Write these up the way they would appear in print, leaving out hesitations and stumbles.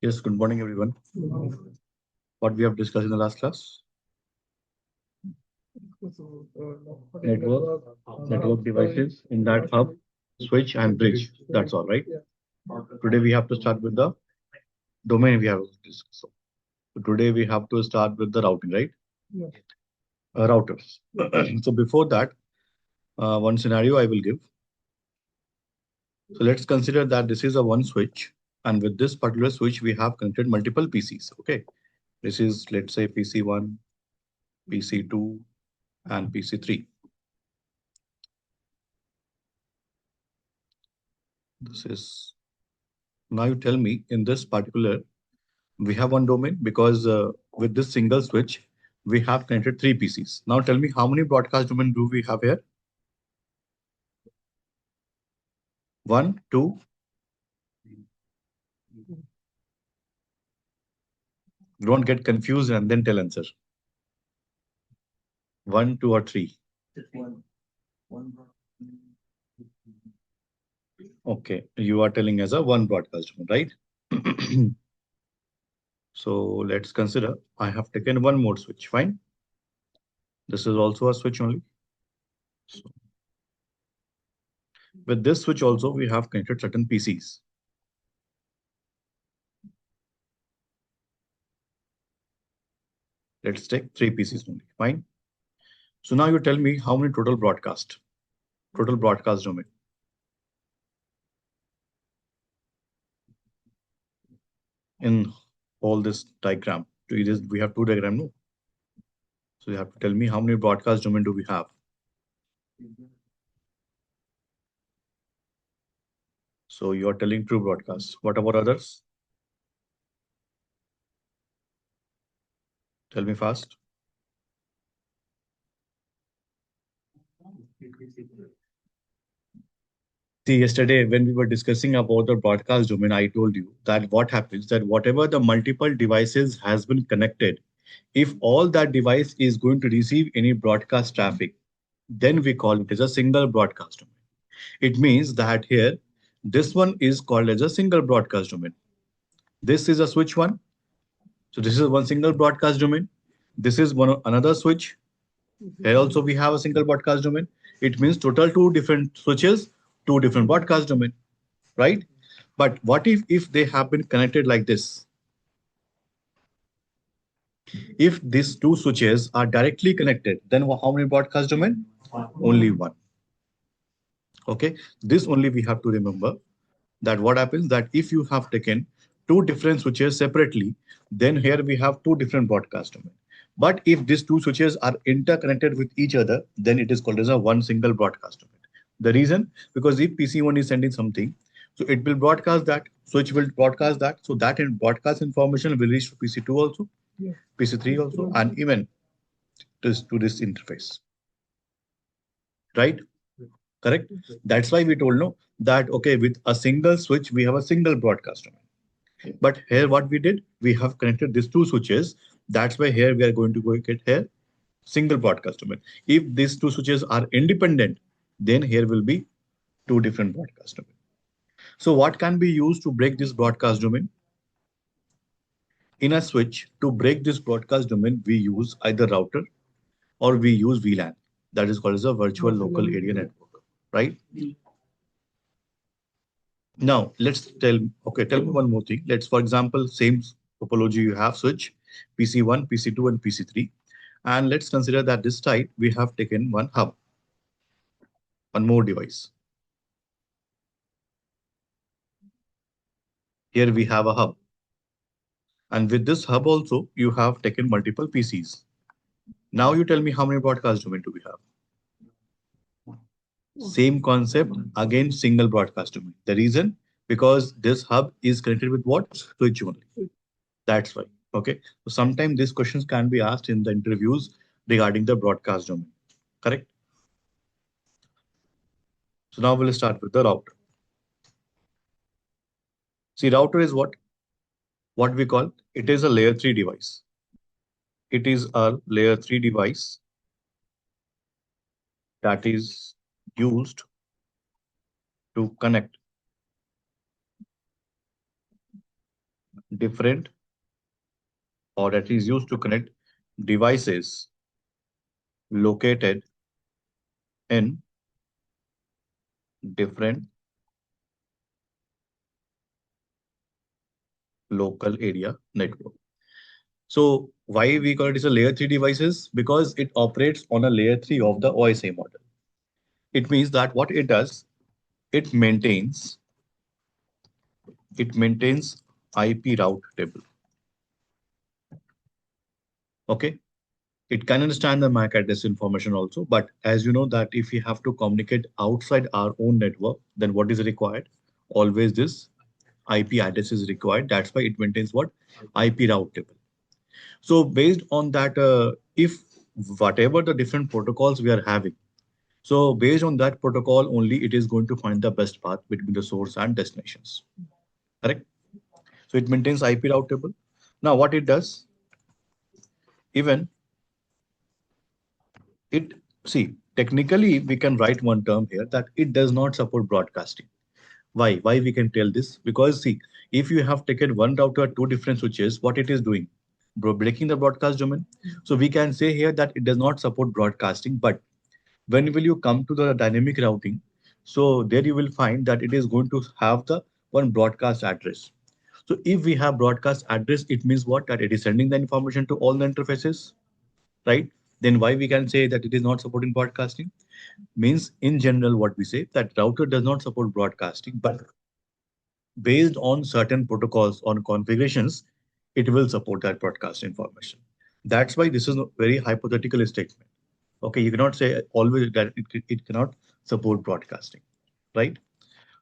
Yes, good morning, everyone. What we have discussed in the last class? Network, network devices in that hub, switch, and bridge. That's all, right? Today we have to start with the domain we have discussed. So today we have to start with the routing, right? Routers. So before that, one scenario I will give. So let's consider that this is a one switch, and with this particular switch, we have connected multiple PCs. Okay, this is, let's say, PC1, PC2, and PC3. This is, now you tell me, in this particular, we have one domain because with this single switch, we have connected three PCs. Now tell me, how many broadcast domain do we have here? One, two. Don't get confused and then tell answer. One, two, or three. Okay, you are telling as a one broadcast domain, right? So let's consider I have taken one more switch. Fine. This is also a switch only. So with this switch also, we have connected certain PCs. Let's take three PCs only. Fine. So now you tell me how many total broadcast domain. In all this diagram. We have two diagram, no? So you have to tell me how many broadcast domain do we have? So you are telling true broadcast. What about others? Tell me fast. See, yesterday when we were discussing about the broadcast domain, I told you that what happens that whatever the multiple devices has been connected, if all that device is going to receive any broadcast traffic, then we call it as a single broadcast domain. It means that here, this one is called as a single broadcast domain. This is a switch one. So this is one single broadcast domain. This is one another switch. Here also we have a single broadcast domain. It means total two different switches, two different broadcast domain, right? But what if they have been connected like this? If these two switches are directly connected, then how many broadcast domain? Only one. Okay, this only we have to remember that what happens that if you have taken two different switches separately, then here we have two different broadcast domain. But if these two switches are interconnected with each other, then it is called as a one single broadcast domain. The reason, because if PC1 is sending something, so it will broadcast that, switch will broadcast that, so that in broadcast information will reach to PC2 also, PC3 also, and even to this interface, right? Correct? That's why we told no that okay, with a single switch, we have a single broadcast domain. But here what we did, we have connected these two switches. That's why here we are going to go get here single broadcast domain. If these two switches are independent, then here will be two different broadcast domain. So what can be used to break this broadcast domain? In a switch, to break this broadcast domain, we use either router or we use VLAN. That is called as a virtual local area network, right? Now let's tell me one more thing. Let's, for example, same topology you have switch PC1, PC2, and PC3. And let's consider that this side we have taken one hub, one more device. Here we have a hub. And with this hub also, you have taken multiple PCs. Now you tell me how many broadcast domain do we have? Same concept, again, single broadcast domain. The reason, because this hub is connected with what? Switch only. That's why. Okay. So sometimes these questions can be asked in the interviews regarding the broadcast domain. Correct? So now we'll start with the router. See, router is what? What we call it is a layer 3 device. It is a layer 3 device that is used to connect different, or that is used to connect devices located in different local area network. So why we call it as a layer 3 devices? Because it operates on a layer 3 of the OSI model. It means that what it does, it maintains it maintains IP route table. Okay. It can understand the MAC address information also, but as you know that if we have to communicate outside our own network, then what is required? Always this IP address is required. That's why it maintains what? IP route table. So based on that, if whatever the different protocols we are having, so based on that protocol only, it is going to find the best path between the source and destinations. Correct? So it maintains IP route table. Now what it does, even it, see, technically we can write one term here that it does not support broadcasting. Why we can tell this? Because see, if you have taken one router, two different switches, what it is doing? Breaking the broadcast domain. So we can say here that it does not support broadcasting, but when will you come to the dynamic routing? So there you will find that it is going to have the one broadcast address. So if we have broadcast address, it means what? That it is sending the information to all the interfaces, right? Then why we can say that it is not supporting broadcasting? Means in general, what we say that router does not support broadcasting, but based on certain protocols on configurations, it will support that broadcast information. That's why this is a very hypothetical statement. Okay, you cannot say always that it cannot support broadcasting, right?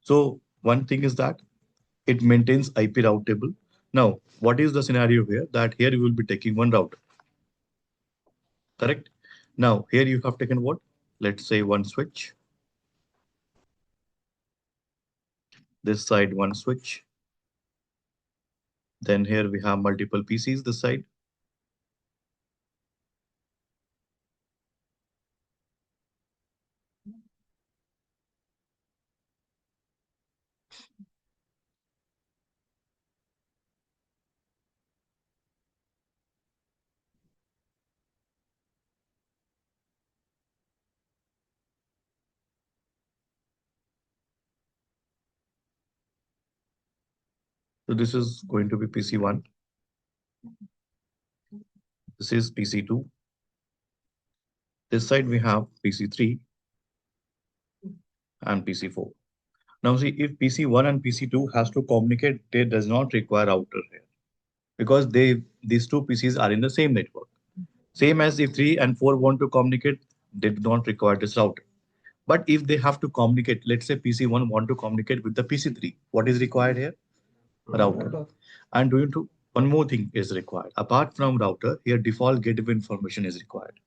So one thing is that it maintains IP route table. Now, what is the scenario here? That here you will be taking one router, correct? Now, here you have taken what? Let's say one switch. This side, one switch. Then here we have multiple PCs this side. So this is going to be PC1. This is PC2. This side we have PC3 and PC4. Now see, if PC1 and PC2 has to communicate, they does not require router here because these two PCs are in the same network. Same as if 3 and 4 want to communicate, they do not require this router. But if they have to communicate, let's say PC1 want to communicate with the PC3, what is required here? Router. And doing to one more thing is required. Apart from router, here default gateway information is required.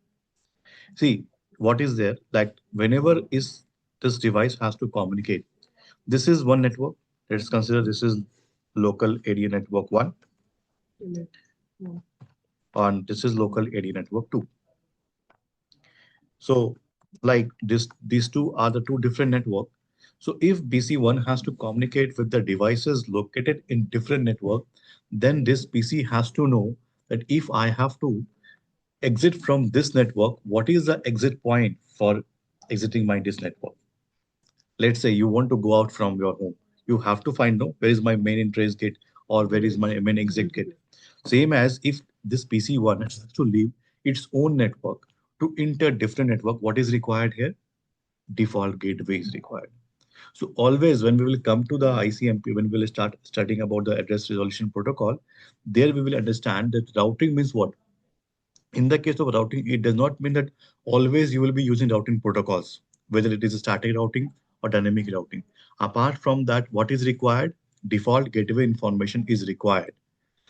See, what is there? Like whenever is this device has to communicate, this is one network. Let's consider this is local area network 1 and this is local area network 2. So like these two are the two different network. So if PC1 has to communicate with the devices located in different network, then this PC has to know that if I have to exit from this network, what is the exit point for exiting my this network? Let's say you want to go out from your home. You have to find no where is my main entrance gate or where is my main exit gate. Same as if this PC1 has to leave its own network to enter different network, what is required here? Default gateway is required. So always when we will come to the ICMP, when we will start studying about the address resolution protocol, there we will understand that routing means what? In the case of routing, it does not mean that always you will be using routing protocols, whether it is static routing or dynamic routing. Apart from that, what is required? Default gateway information is required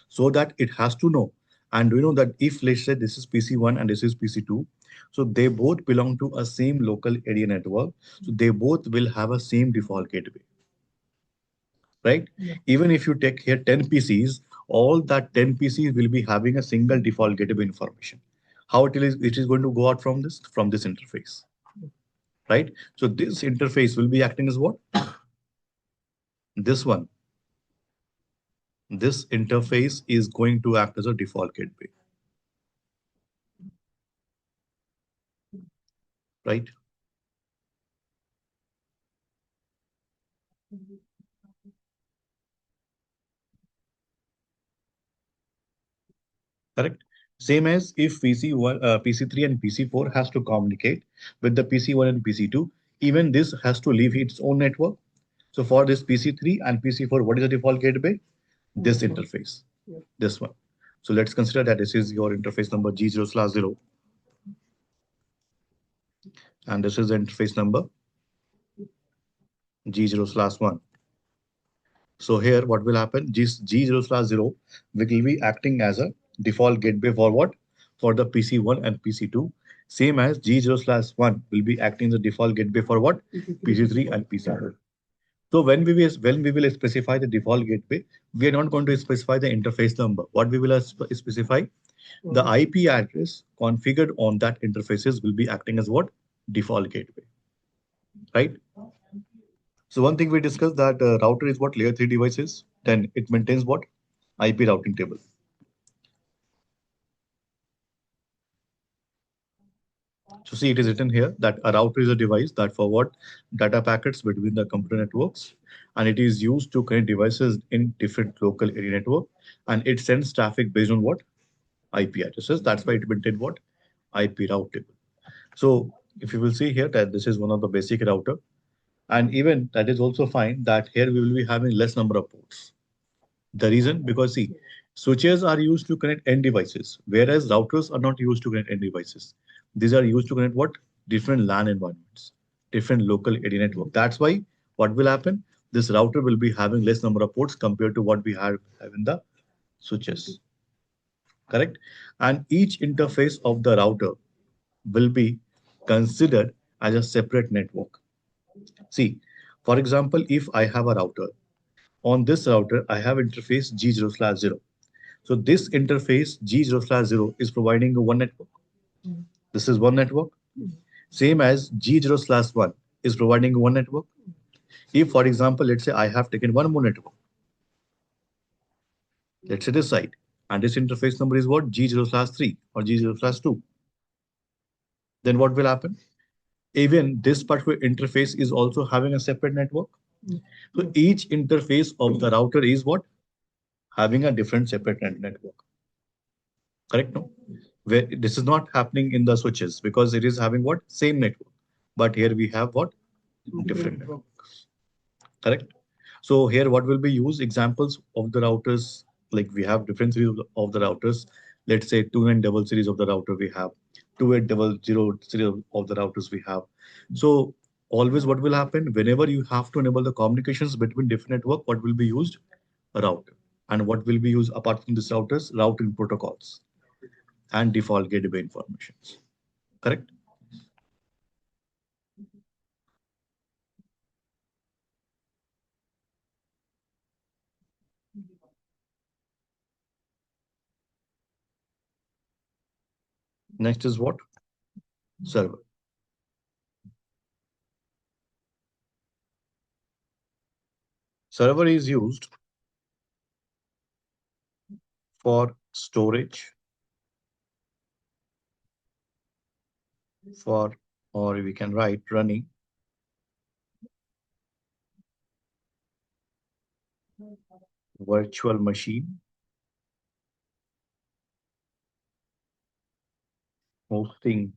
so that it has to know. And you know that if let's say this is PC1 and this is PC2, so they both belong to a same local area network. So they both will have a same default gateway, right? Yeah. Even if you take here 10 PCs, all that 10 PCs will be having a single default gateway information. How it is going to go out from this interface, right? So this interface will be acting as what? This one. this interface is going to act as a default gateway, right? Correct. Same as if PC1, PC3 and PC4 has to communicate with the PC1 and PC2, even this has to leave its own network. So for this PC3 and PC4, what is the default gateway? This interface, this one. So let's consider that this is your interface number G0/0, and this is the interface number G0/1. So here, what will happen? G0/0 will be acting as a default gateway for what? For the PC1 and PC2. Same as G0/1 will be acting as a default gateway for what? PC3 and PC4. So when we will specify the default gateway, we are not going to specify the interface number. What we will specify? The IP address configured on that interfaces will be acting as what? Default gateway, right? So one thing we discussed that router is what layer 3 devices. Then it maintains what? IP routing table. So see, it is written here that a router is a device that forward data packets between the computer networks, and it is used to connect devices in different local area network, and it sends traffic based on what? IP addresses. That's why it maintained what? IP route table. So if you will see here that this is one of the basic router, and even that is also fine that here we will be having less number of ports. The reason, because see, switches are used to connect end devices, whereas routers are not used to connect end devices. These are used to connect what? Different LAN environments, different local area network. That's why what will happen? This router will be having less number of ports compared to what we have in the switches, correct? And each interface of the router will be considered as a separate network. See, for example, if I have a router, on this router, I have interface G0/0. So this interface G0/0 is providing a one network. This is one network. Same as G0/1 is providing one network. If, for example, let's say I have taken one more network, let's say this side, and this interface number is what? G0/3 or G0/2. Then what will happen? Even this particular interface is also having a separate network. So each interface of the router is what? Having a different separate network. Correct? No? Where this is not happening in the switches because it is having what? Same network. But here we have what? Different networks. Correct? So here what will be used? Examples of the routers, like we have different series of the routers. Let's say 2900 series of the router we have, 2800 series of the routers we have. So always what will happen? Whenever you have to enable the communications between different network, what will be used? A router. And what will be used apart from this routers? Routing protocols and default gateway informations. Correct? Next is what? Server. Server is used for storage, for, or we can write running virtual machine, hosting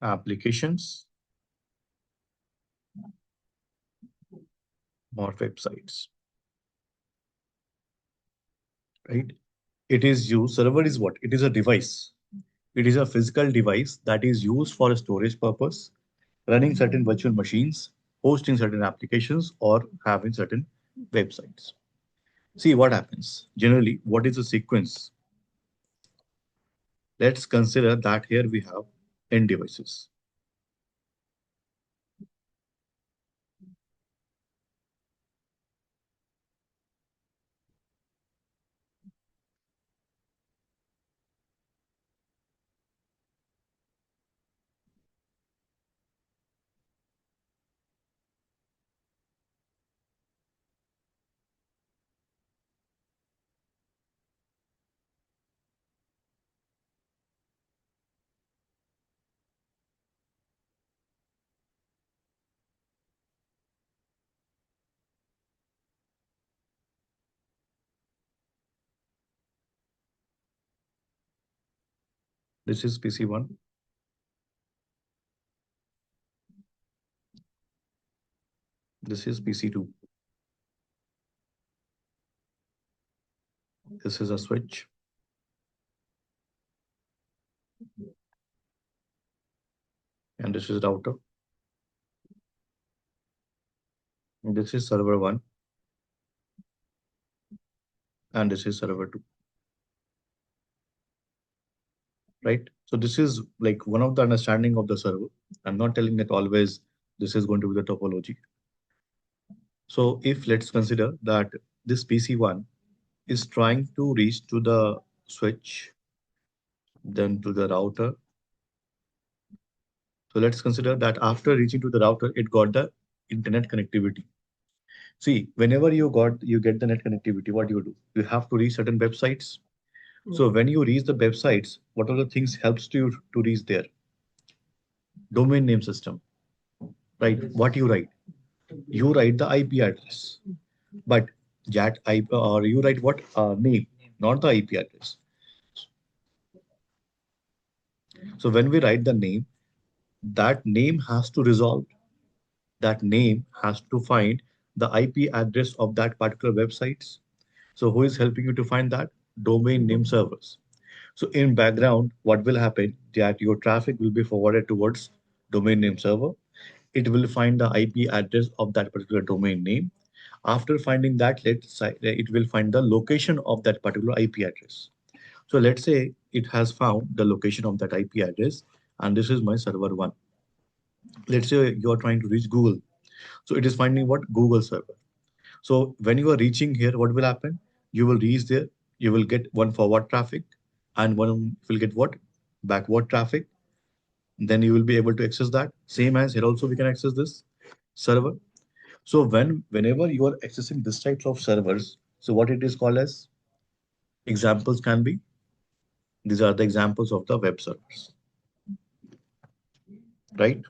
applications or websites, right? It is used, server is what? It is a device. It is a physical device that is used for a storage purpose, running certain virtual machines, hosting certain applications, or having certain websites. See what happens. Generally, what is the sequence? Let's consider that here we have end devices. This is PC1. This is PC2. This is a switch. And this is router. And this is server 1. And this is server 2. Right? So this is like one of the understanding of the server. I'm not telling that always this is going to be the topology. So if let's consider that this PC1 is trying to reach to the switch, then to the router. So let's consider that after reaching to the router, it got the internet connectivity. See, whenever you get the net connectivity, what do? You have to reach certain websites. So when you reach the websites, what are the things helps to reach there? Domain name system, right? What you write? You write the IP address, but that IP or you write what name, not the IP address. So when we write the name, that name has to resolve. That name has to find the IP address of that particular websites. So who is helping you to find that? Domain name servers. So in background, what will happen that your traffic will be forwarded towards domain name server. It will find the IP address of that particular domain name. After finding that, let's say it will find the location of that particular IP address. So let's say it has found the location of that IP address, and this is my server 1. Let's say you are trying to reach Google. So it is finding what? Google server. So when you are reaching here, what will happen? You will reach there, you will get one forward traffic and one will get what? Backward traffic. Then you will be able to access that. Same as here also we can access this server. So whenever you are accessing this types of servers, so what it is called as examples can be, these are the examples of the web servers, right?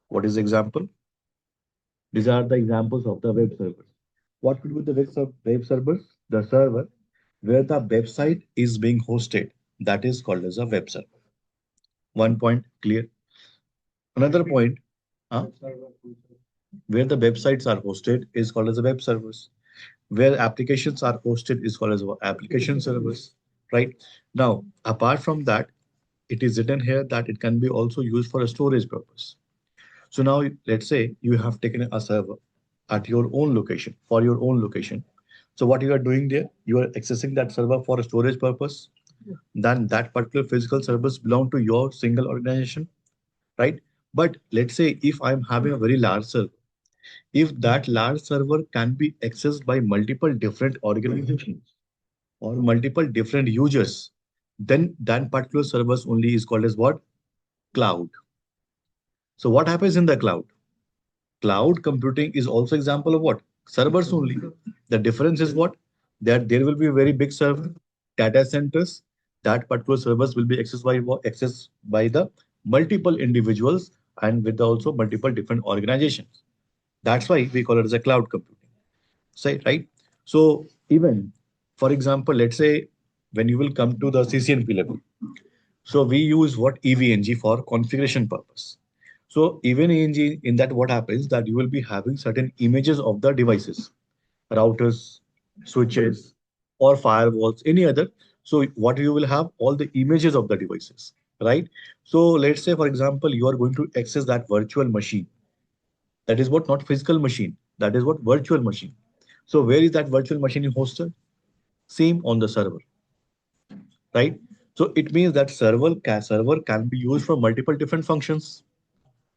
What is example? These are the examples of the web servers. What could be the web servers? The server where the website is being hosted. That is called as a web server. One point clear. Another point, uh, where the websites are hosted is called as a web servers. Where applications are hosted is called as application servers. Right now, apart from that, it is written here that it can be also used for a storage purpose. So now let's say you have taken a server at your own location for your own location. So what you are doing there, you are accessing that server for a storage purpose. Then that particular physical service belong to your single organization, right? But let's say if I'm having a very large server, if that large server can be accessed by multiple different organizations or multiple different users, then that particular service only is called as what? Cloud. So what happens in the cloud? Cloud computing is also example of what? Servers only. The difference is what? That there will be a very big server, data centers. That particular service will be accessed by the multiple individuals and with also multiple different organizations. That's why we call it as a cloud computing. Say right. So even, for example, let's say when you will come to the CCNP level, so we use what EVNG for configuration purpose. So even in that what happens that you will be having certain images of the devices, routers, switches, or firewalls, any other. So what you will have all the images of the devices, right? So let's say for example you are going to access that virtual machine. That is what not physical machine. That is what virtual machine. So where is that virtual machine hosted? Same on the server, right? So it means that server can be used for multiple different functions,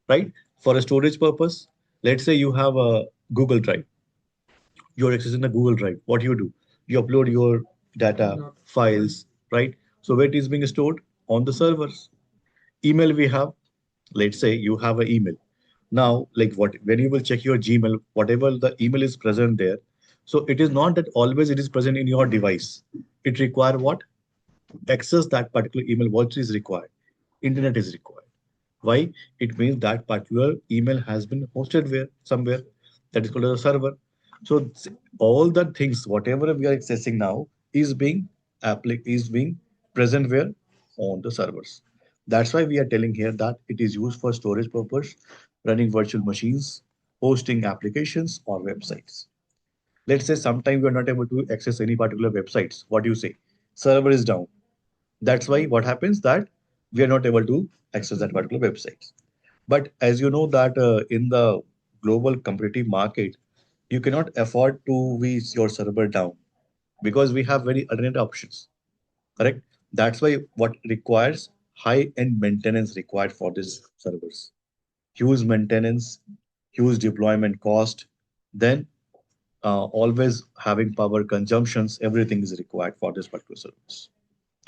right? For a storage purpose, let's say you have a Google Drive. You're accessing the Google Drive. What do? You upload your data, files, right? So where it is being stored? On the servers. Email we have, let's say you have an email. Now, like what when you will check your Gmail, whatever the email is present there. So it is not that always it is present in your device. It require what? Access that particular email, what is required? Internet is required. Why? It means that particular email has been hosted where somewhere, that is called as a server. So all the things, whatever we are accessing now, is being present where? on the servers. That's why we are telling here that it is used for storage purpose, running virtual machines, hosting applications or websites. Let's say sometime we are not able to access any particular websites. What do you say? Server is down. That's why what happens that we are not able to access that particular websites. But as you know that in the global competitive market, you cannot afford to be your server down because we have very alternate options. Correct? That's why what requires high-end maintenance required for these servers. Huge maintenance, huge deployment cost, then always having power consumptions, everything is required for this particular service.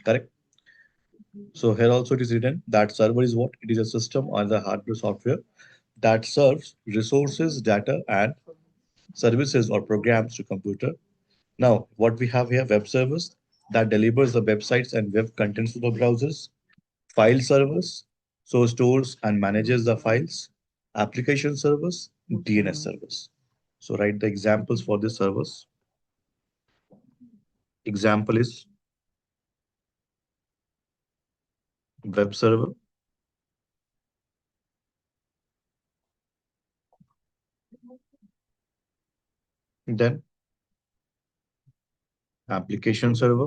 Correct? So here also it is written that server is what? It is a system or the hardware software that serves resources, data, and services or programs to computer. Now, what we have here, web servers that delivers the websites and web contents to the browsers, file servers, so stores and manages the files, application servers, DNS servers. So write the examples for the servers. Example is web server, then application server,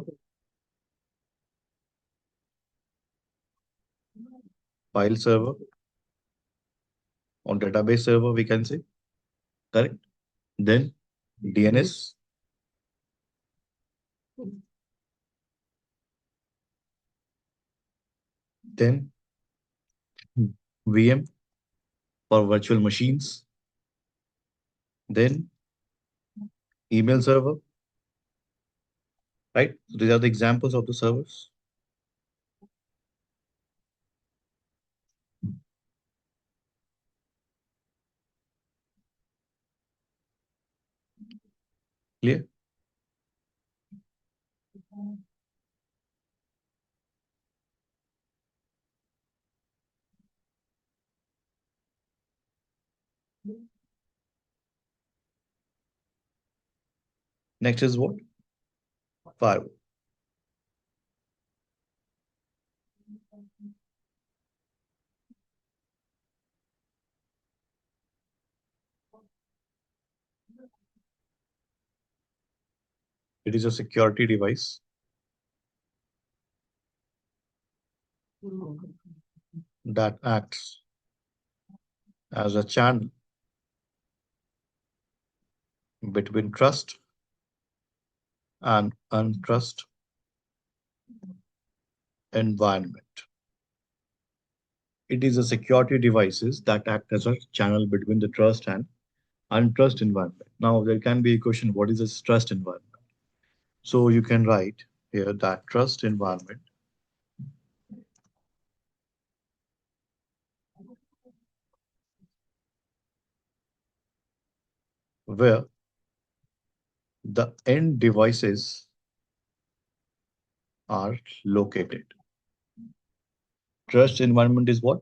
file server, or database server, we can say, correct? Then DNS, then VM for virtual machines, then email server, right? So these are the examples of the servers. Clear? Next is what? Firewall. It is a security device that acts as a channel between trust and untrust environment. It is a security devices that act as a channel between the trust and untrust environment. Now there can be a question, what is this trust environment? So you can write here that trust environment where the end devices are located. Trust environment is what?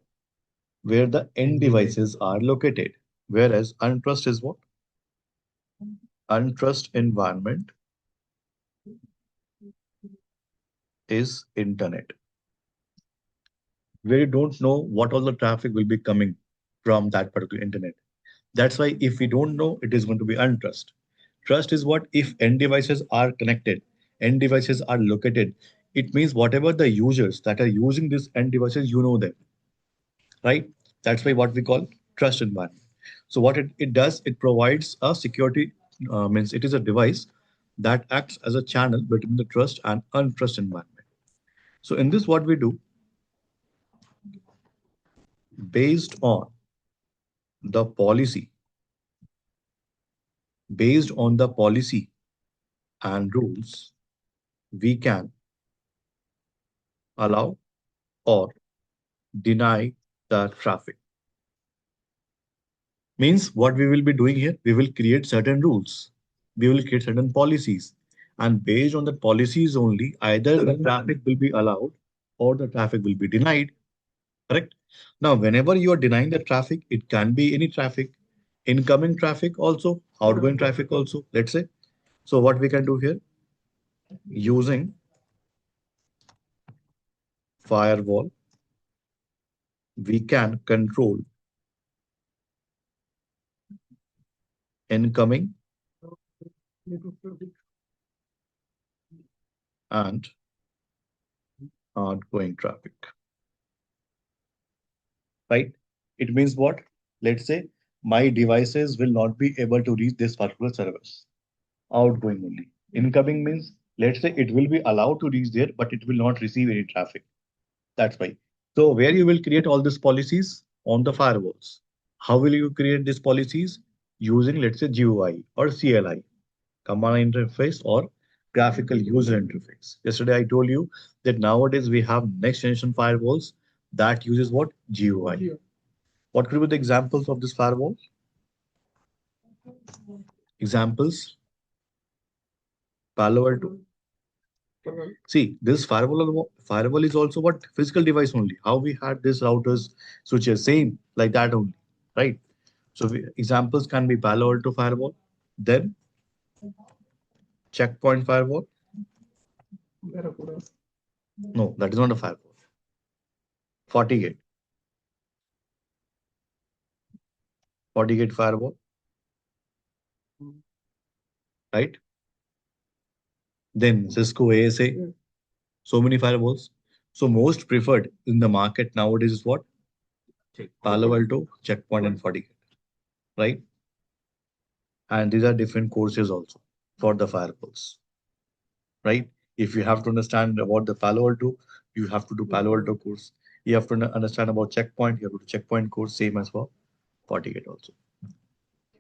Where the end devices are located. Whereas untrust is what? Untrust environment is internet, where you don't know what all the traffic will be coming from that particular internet. That's why if we don't know, it is going to be untrust. Trust is what? If end devices are connected, end devices are located, it means whatever the users that are using these end devices, you know them, right? That's why what we call trust environment. So what it does, it provides a security, means it is a device that acts as a channel between the trust and untrust environment. So in this, what we do, based on the policy, based on the policy and rules, we can allow or deny the traffic. Means what we will be doing here, we will create certain rules, we will create certain policies, and based on the policies only, either the traffic will be allowed or the traffic will be denied. Correct? Now, whenever you are denying the traffic, it can be any traffic, incoming traffic also, outgoing traffic also, let's say. So what we can do here, using firewall, we can control incoming and outgoing traffic, right? It means what? Let's say my devices will not be able to reach this particular service. Outgoing only. Incoming means, let's say it will be allowed to reach there, but it will not receive any traffic. That's why. So where you will create all these policies on the firewalls. How will you create these policies? Using, let's say, GUI or CLI, command interface or graphical user interface. Yesterday I told you that nowadays we have next generation firewalls that uses what? GUI. Yeah. What could be the examples of this firewall? Examples: Palo Alto. See, this firewall is also what? Physical device only. How we had this routers, switches, same like that only, right? So examples can be Palo Alto firewall, then checkpoint firewall. No, that is not a firewall. FortiGate, FortiGate firewall, right? Then Cisco ASA, so many firewalls. So most preferred in the market nowadays is what? Palo Alto, checkpoint, and FortiGate, right? And these are different courses also for the firewalls, right? If you have to understand about the Palo Alto, you have to do Palo Alto course. You have to understand about checkpoint, you have to do checkpoint course, same as for FortiGate also,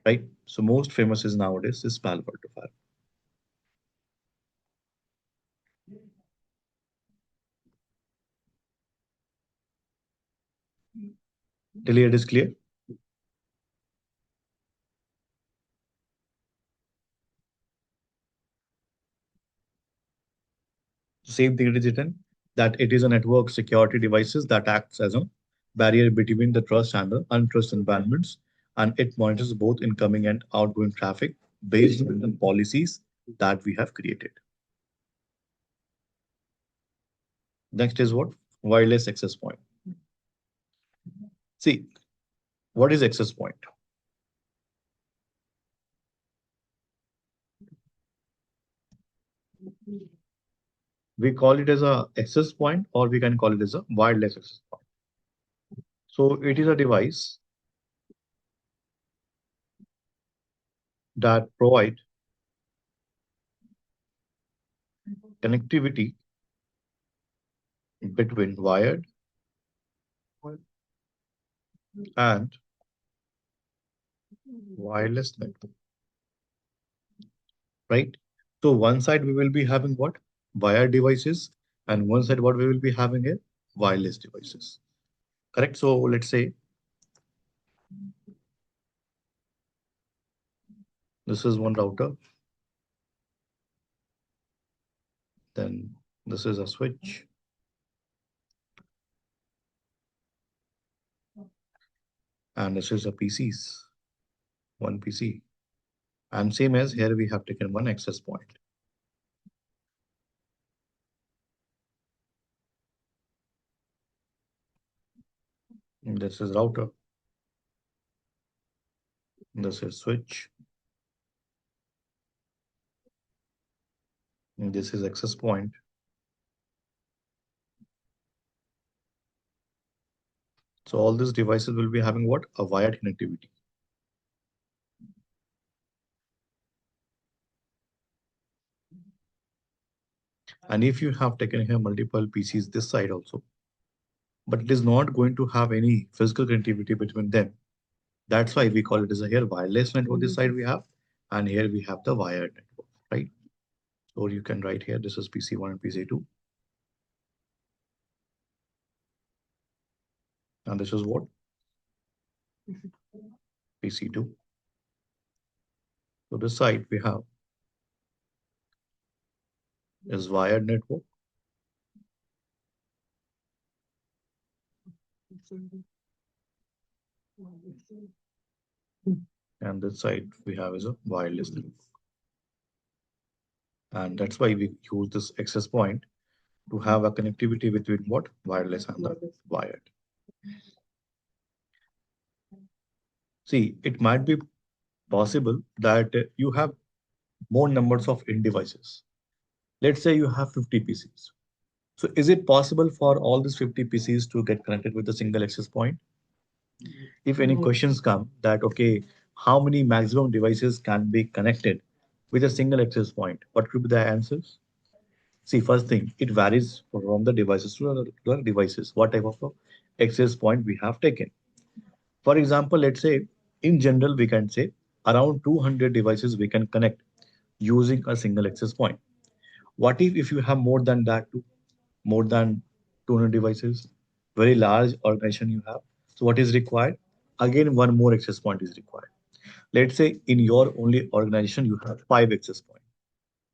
right? So most famous is nowadays is Palo Alto firewall. Till it is clear? Same thing it is written that it is a network security devices that acts as a barrier between the trust and the untrust environments, and it monitors both incoming and outgoing traffic based on the policies that we have created. Next is what? Wireless access point. See, what is access point? We call it as a access point, or we can call it as a wireless access point. So it is a device that provide connectivity between wired and wireless network, right? So one side we will be having what? Wired devices, and one side what we will be having here? Wireless devices. Correct? So let's say this is one router, then this is a switch, and this is a PCs, one PC. And same as here we have taken one access point. And this is router. This is switch. And this is access point. So all these devices will be having what? A wired connectivity. And if you have taken here multiple PCs this side also, but it is not going to have any physical connectivity between them. That's why we call it as a here wireless network. This side we have, and here we have the wired network, right? So you can write here, this is PC1 and PC2. And this is what? PC2. So this side we have is wired network. And this side we have is a wireless network. And that's why we use this access point to have a connectivity between what? Wireless and the wired. See, it might be possible that you have more numbers of end devices. Let's say you have 50 PCs. So is it possible for all these 50 PCs to get connected with a single access point? If any questions come that, okay, how many maximum devices can be connected with a single access point? What could be the answers? See, first thing, it varies from the devices to the devices, what type of access point we have taken. For example, let's say in general, we can say around 200 devices we can connect using a single access point. What if you have more than that, more than 200 devices, very large organization you have? So what is required? Again, one more access point is required. Let's say in your only organization, you have five access points.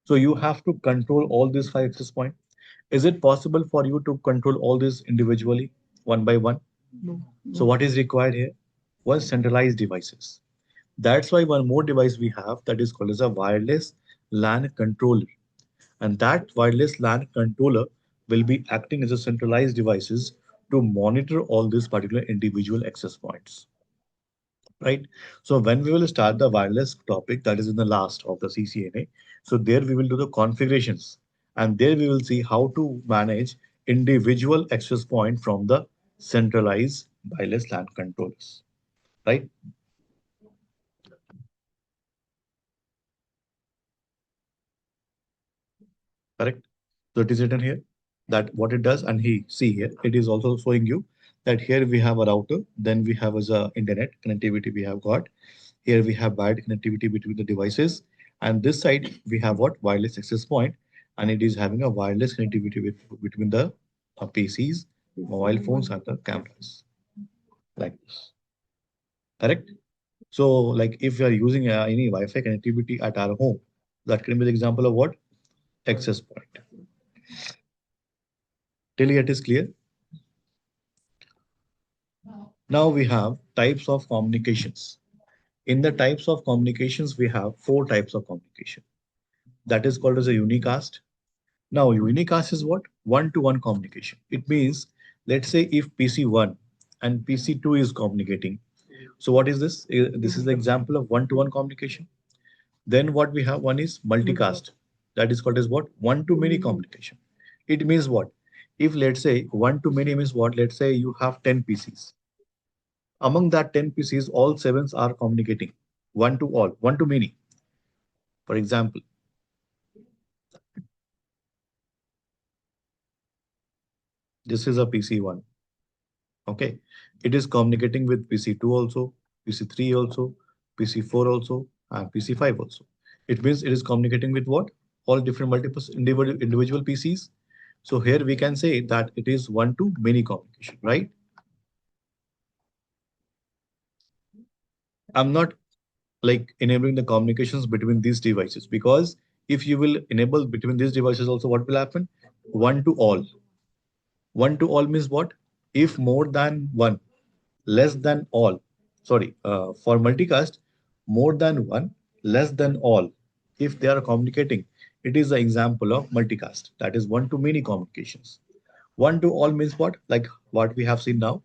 So you have to control all these five access points. Is it possible for you to control all these individually, one by one? No. So what is required here? One centralized devices. That's why one more device we have that is called as a wireless LAN controller. And that wireless LAN controller will be acting as a centralized devices to monitor all these particular individual access points. Right. So when we will start the wireless topic, that is in the last of the CCNA. So there we will do the configurations, and there we will see how to manage individual access point from the centralized wireless LAN controllers. Right. Correct. So it is written here that what it does, and he see here, it is also showing you that here we have a router, then we have as a internet connectivity we have got. Here we have wired connectivity between the devices, and this side we have what? Wireless access point, and it is having a wireless connectivity between the PCs, mobile phones, and the cameras, like this. Correct? So, like if we are using any Wi-Fi connectivity at our home, that can be the example of what? Access point. Till it is clear. Now we have types of communications. In the types of communications, we have four types of communication. That is called as a unicast. Now, unicast is what? One-to-one communication. It means, let's say if PC1 and PC2 is communicating. So what is this? This is the example of one-to-one communication. Then what we have, one is multicast. That is called as what? One-to-many communication. It means what? If let's say one-to-many means what? Let's say you have 10 PCs. Among that 10 PCs, all sevens are communicating one to all, one to many. For example, this is a PC1. Okay. It is communicating with PC2 also, PC3 also, PC4 also, and PC5 also. It means it is communicating with what? All different multiple individual PCs. So here we can say that it is one to many communication, right? I'm not like enabling the communications between these devices, because if you will enable between these devices also, what will happen? One to all. One to all means what? If more than one, less than all. Sorry, for multicast, more than one, less than all. If they are communicating, it is the example of multicast. That is one to many communications. One to all means what? Like what we have seen now,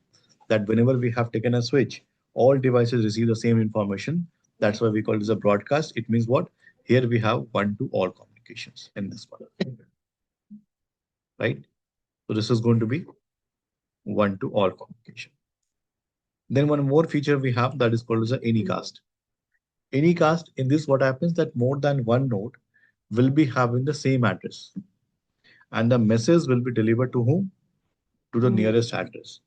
that whenever we have taken a switch, all devices receive the same information. That's why we call it as a broadcast. It means what? Here we have one to all communications in this one, right? So this is going to be one to all communication. Then one more feature we have that is called as a anycast. Anycast, in this what happens that more than one node will be having the same address, and the message will be delivered to whom? To the nearest address.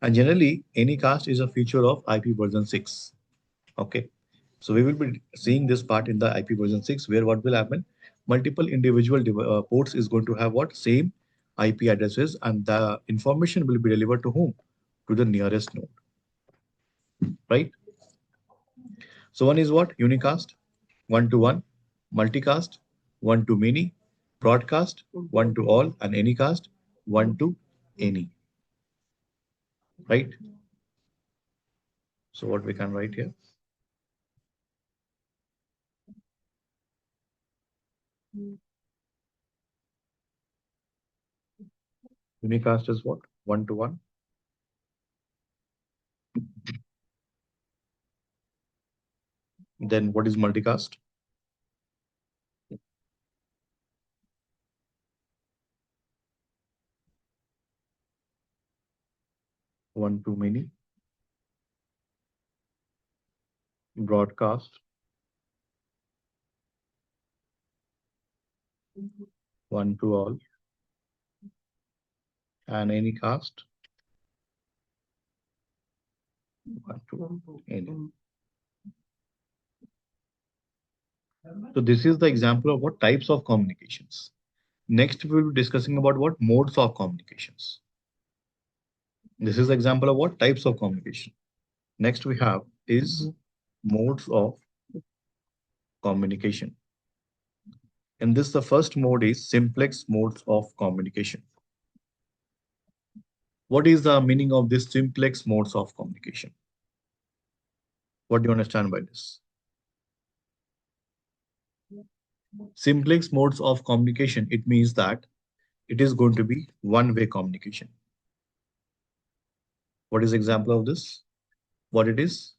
And generally, anycast is a feature of IP version 6. Okay. So we will be seeing this part in the IP version 6, where what will happen? Multiple individual ports is going to have what? Same IP addresses, and the information will be delivered to whom? To the nearest node, right? So one is what? Unicast, one to one, multicast, one to many, broadcast, one to all, and anycast, one to any, right? So what we can write here? Unicast is what? One to one. Then what is multicast? One to many. Broadcast. One to all. And any cast. One to any. So this is the example of what types of communications. Next, we will be discussing about what modes of communications. This is the example of what types of communication. Next we have is modes of communication. In this, the first mode is simplex modes of communication. What is the meaning of this simplex modes of communication? What do you understand by this? Simplex modes of communication, it means that it is going to be one-way communication. What is the example of this? What it is?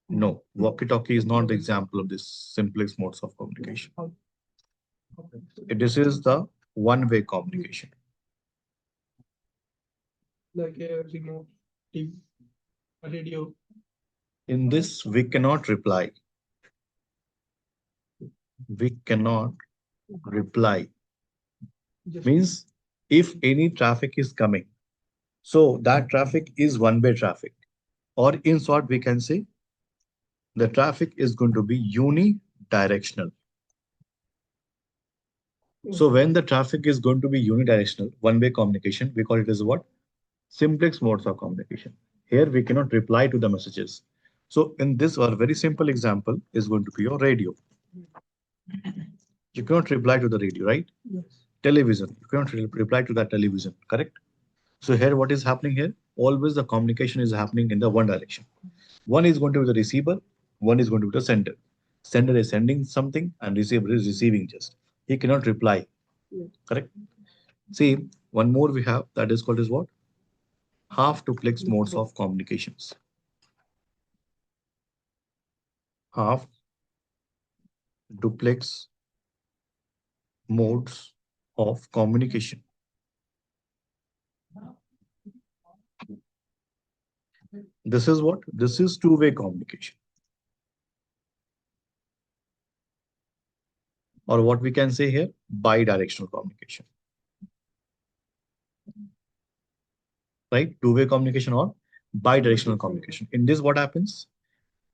No, walkie-talkie is not the example of this simplex modes of communication. This is the one-way communication. Like a remote TV, a radio. In this, we cannot reply. We cannot reply. Means if any traffic is coming, so that traffic is one-way traffic. Or in short, we can say the traffic is going to be unidirectional. So when the traffic is going to be unidirectional, one-way communication, we call it as what? Simplex modes of communication. Here we cannot reply to the messages. So in this, our very simple example is going to be your radio. You cannot reply to the radio, right? Yes. Television, you cannot reply to that television, correct? So here, what is happening here? Always the communication is happening in the one direction. One is going to be the receiver, one is going to be the sender. Sender is sending something and receiver is receiving just. He cannot reply, correct? See, one more we have that is called as what? Half duplex modes of communications. Half duplex modes of communication. This is what? This is two-way communication. Or what we can say here, bidirectional communication. Right? Two-way communication or bidirectional communication. In this, what happens?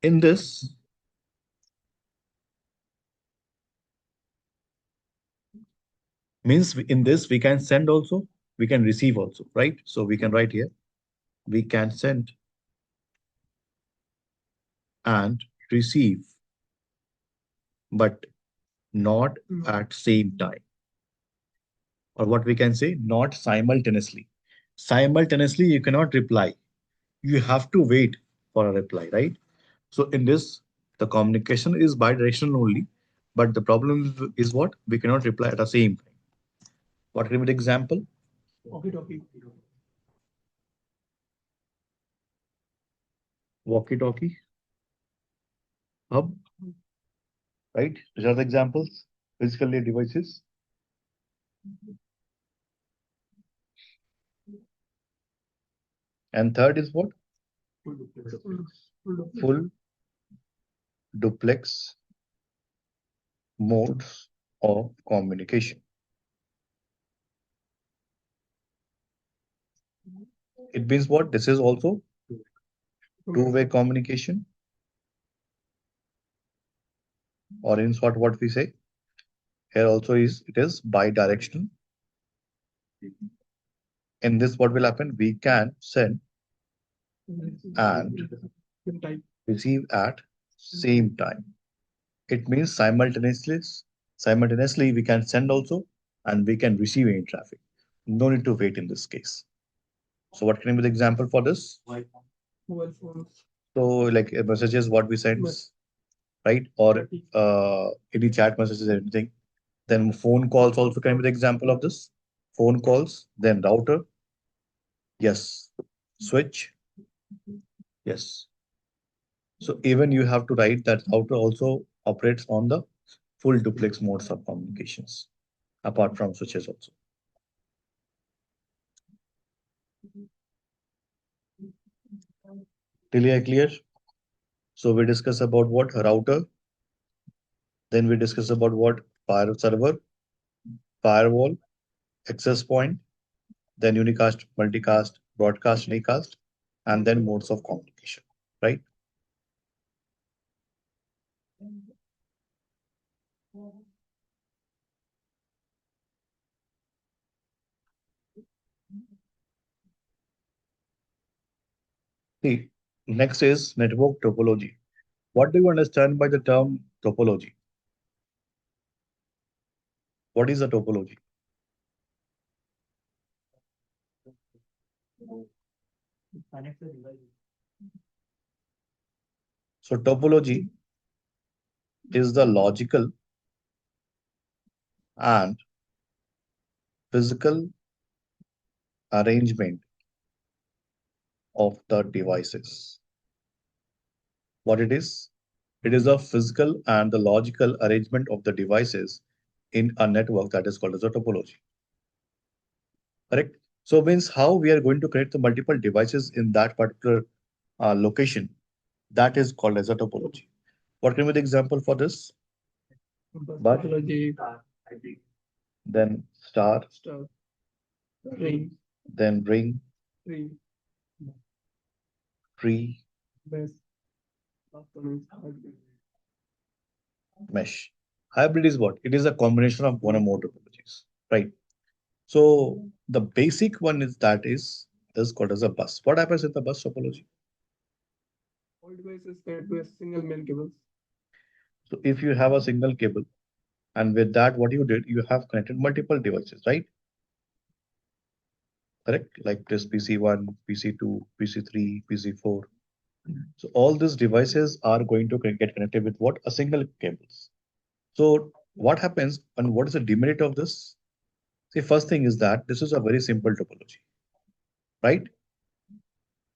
In this, means in this, we can send also, we can receive also, right? So we can write here, we can send and receive, but not at same time. Or what we can say, not simultaneously. Simultaneously, you cannot reply. You have to wait for a reply, right? So in this, the communication is bidirectional only, but the problem is what? We cannot reply at the same time. What can be the example? Walkie-talkie. Walkie-talkie, hub, right? These are the examples. Physical devices. And third is what? Full duplex modes of communication. It means what? This is also two-way communication. Or in short, what we say here also is it is bidirectional. In this, what will happen? We can send and receive at same time. It means simultaneously we can send also and we can receive any traffic. No need to wait in this case. So what can be the example for this? Mobile phones. So like messages, what we send, right? Or any chat messages, anything. Then phone calls also can be the example of this. phone calls, then router, yes, switch, yes. So even you have to write that router also operates on the full duplex modes of communications, apart from switches also. Till here clear? So we discuss about what router, then we discuss about what fire server, firewall, access point, then unicast, multicast, broadcast, unicast, and then modes of communication, right? See, next is network topology. What do you understand by the term topology? What is a topology? So topology is the logical and physical arrangement of the devices. What it is? It is a physical and the logical arrangement of the devices in a network that is called as a topology. Correct? So means how we are going to create the multiple devices in that particular location. That is called as a topology. What can be the example for this? But Topology, then star, star, ring, then ring, tree, tree, base, afternoon, hybrid. mesh. Hybrid is what? It is a combination of one or more topologies, right? So the basic one is called as a bus. What happens in the bus topology? All devices connect to a single main cables. So if you have a single cable, and with that, what you did, you have connected multiple devices, right? Correct? Like this PC1, PC2, PC3, PC4. So all these devices are going to get connected with what? A single cables. So what happens and what is the demerit of this? See, first thing is that this is a very simple topology, right?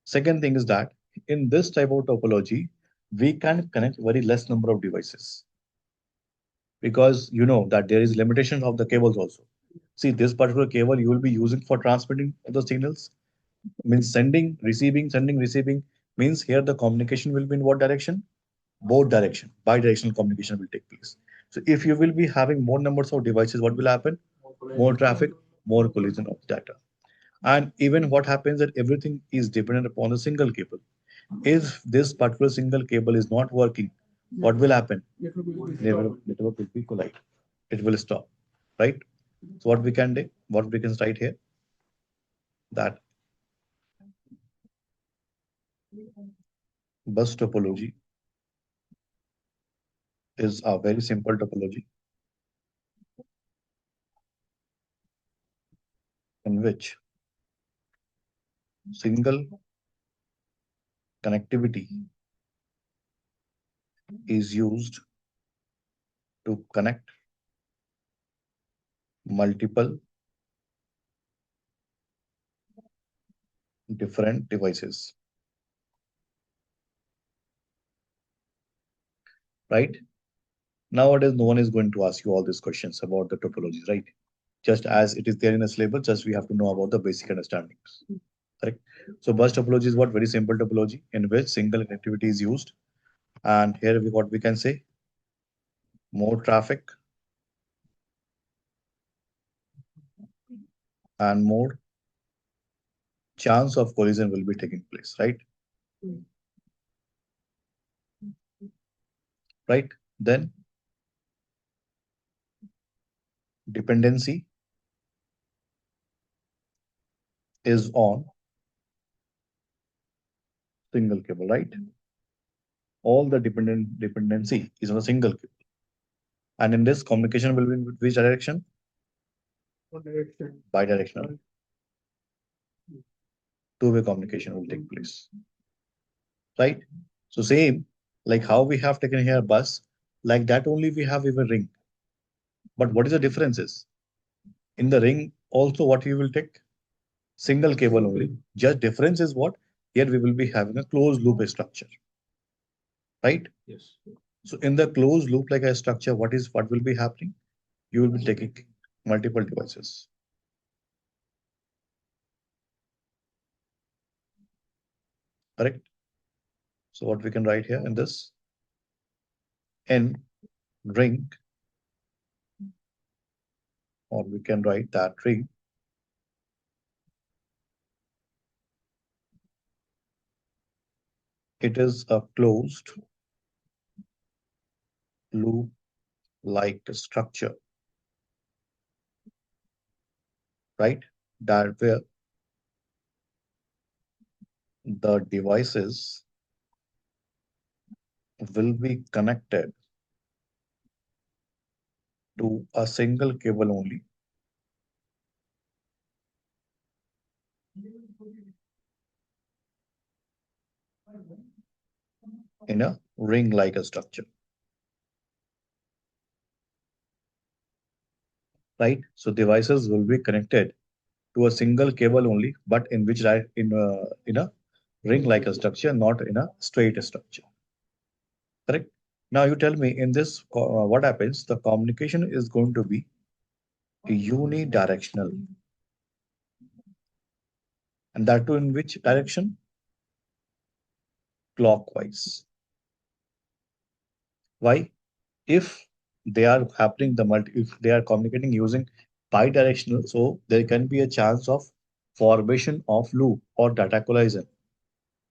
Second thing is that in this type of topology, we can connect very less number of devices because you know that there is limitation of the cables also. See, this particular cable you will be using for transmitting the signals means sending, receiving means here the communication will be in what direction? Both direction, bi-directional communication will take place. So if you will be having more numbers of devices, what will happen? More traffic, more collision of data. And even what happens that everything is dependent upon a single cable. If this particular single cable is not working, what will happen? Network will be collide. It will stop, right? So what we can do, what we can write here, that bus topology is a very simple topology in which single connectivity is used to connect multiple different devices, right? Nowadays, no one is going to ask you all these questions about the topologies, right? Just as it is there in the syllabus, just we have to know about the basic understandings, correct? So bus topology is what? Very simple topology in which single connectivity is used. And here we what we can say, more traffic and more chance of collision will be taking place, right? Right? Then dependency is on single cable, right? All the dependency is on a single cable. And in this communication will be in which direction? One direction. Bidirectional. Two-way communication will take place, right? So same, like how we have taken here bus, like that only we have even ring. But what is the difference is? In the ring, Also, what you will take? Single cable only. Just difference is what? Here we will be having a closed loop structure, right? Yes. So in the closed loop like a structure, what will be happening? You will be taking multiple devices. Correct? So what we can write here in this N ring, or we can write that ring it is a closed loop like structure, right? That where the devices will be connected to a single cable only in a ring like a structure, right? So devices will be connected to a single cable only, but in which in a ring like a structure, not in a straight structure. Correct? Now you tell me in this what happens? The communication is going to be unidirectional, and that too in which direction? Clockwise. Why? If they are happening if they are communicating using bidirectional, so there can be a chance of formation of loop or data collision.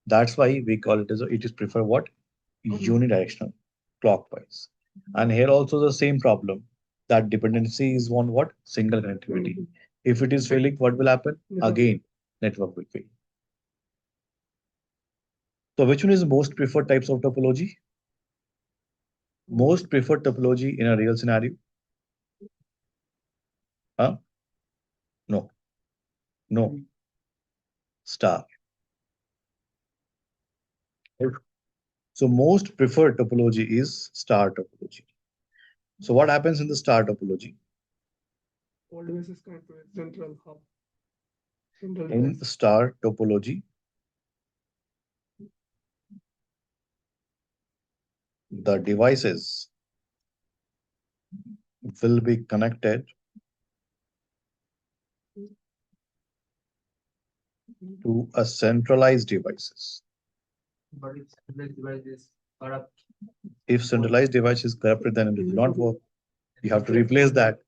That's why we call it as it is prefer what? Unidirectional, clockwise. And here also the same problem that dependency is on what? Single connectivity. If it is failing, what will happen? Again, network will fail. So which one is the most preferred types of topology? Most preferred topology in a real scenario? Huh? No, no, star. So most preferred topology is star topology. So what happens in the star topology? All devices connect to a central hub. Central In device. star topology, the devices will be connected to a centralized devices. But if centralized device is corrupt, If centralized device is corrupted, then it will not work. You have to replace that.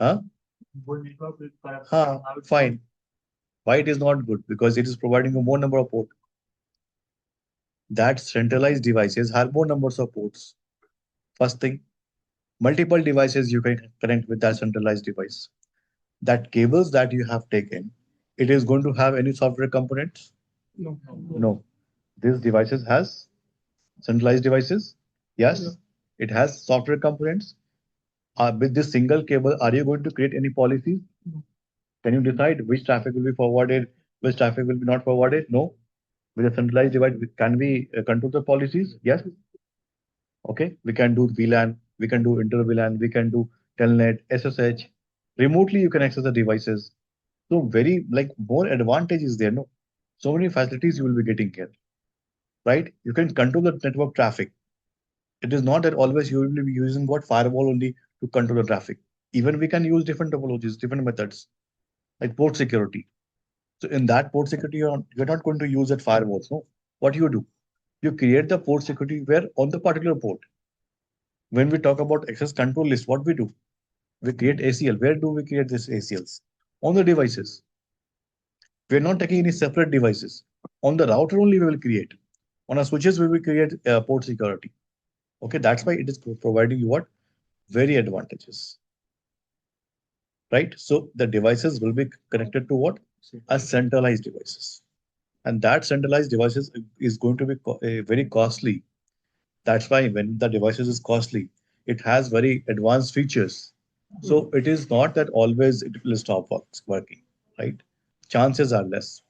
Huh? whole network will corrupt. Huh, fine. Why it is not good? Because it is providing a more number of ports. That centralized devices have more numbers of ports. First thing, multiple devices you can connect with that centralized device. That cables that you have taken, it is going to have any software components? No. No. This devices has centralized devices. Yes, it has software components. With this single cable, are you going to create any policies? No. Can you decide which traffic will be forwarded, which traffic will be not forwarded? No. With a centralized device, can we control the policies? Yes. Okay. We can do VLAN, we can do inter VLAN, we can do telnet, SSH. Remotely, you can access the devices. So very like more advantage is there. No. So many facilities you will be getting here, right? You can control the network traffic. It is not that always you will be using what firewall only to control the traffic. Even we can use different topologies, different methods, like port security. So in that port security, you're not going to use that firewalls. No. What do? You create the port security where on the particular port. When we talk about access control list, what we do? We create ACL. Where do we create this ACLs? On the devices. We're not taking any separate devices. On the router only we will create. On our switches, we will create port security. Okay, that's why it is providing you what? Very advantages, right? So the devices will be connected to what? A centralized devices. And that centralized devices is going to be very costly. That's why when the devices is costly, it has very advanced features. So it is not that always it will stop working, right? Chances are less,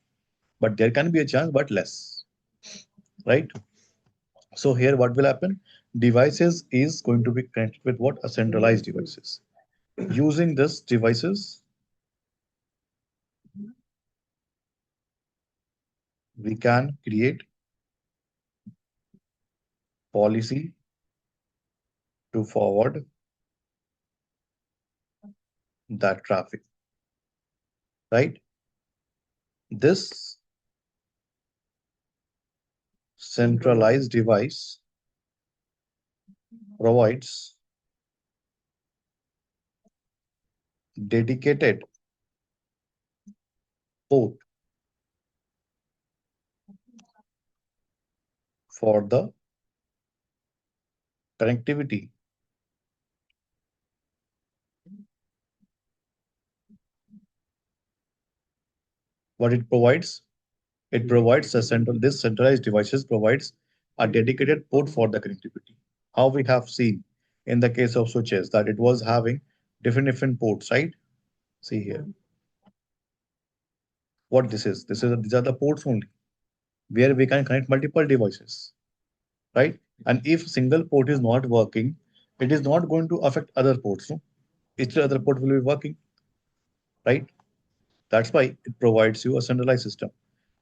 but there can be a chance, but less, right? So here what will happen? Devices is going to be connected with what? A centralized devices. Using this devices, we can create policy to forward that traffic, right? This centralized device provides dedicated port for the connectivity. What it provides? It provides this centralized devices provides a dedicated port for the connectivity. How we have seen in the case of switches that it was having different ports, right? See here. What this is? These are the ports only where we can connect multiple devices, right? And if single port is not working, it is not going to affect other ports. No? Each other port will be working, right? That's why it provides you a centralized system.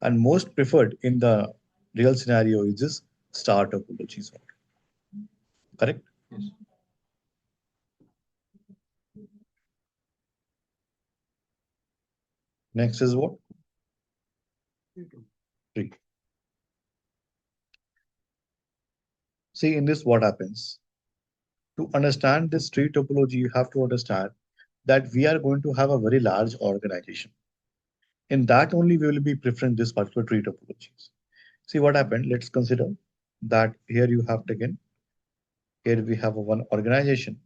And most preferred in the real scenario is this star topologies. Correct? Yes. Next is what? Tree. Tree. See, in this, what happens? To understand this tree topology, you have to understand that we are going to have a very large organization. In that only, we will be preferring this particular tree topologies. See what happened. Let's consider that here you have taken, here we have a one organization.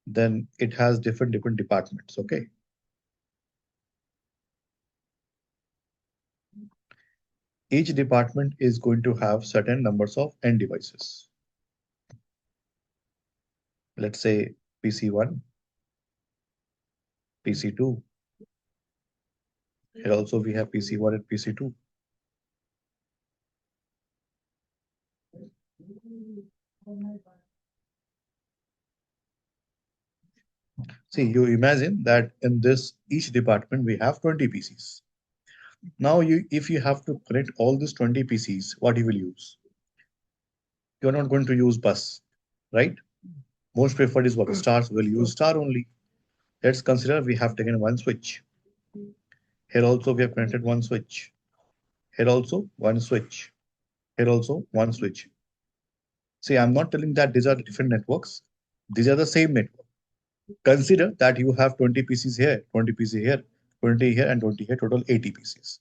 Then it has different departments. Okay. Each department is going to have certain numbers of end devices. Let's say PC1, PC2. Here also we have PC1 and PC2. See, you imagine that in this each department we have 20 PCs. Now if you have to connect all these 20 PCs, what you will use? You're not going to use bus, right? Most preferred is what? Stars will use star only. Let's consider we have taken one switch. Here also we have connected one switch. Here also one switch. Here also one switch. See, I'm not telling that these are different networks. These are the same network. Consider that you have 20 PCs here, 20 PC here, 20 here, and 20 here, total 80 PCs,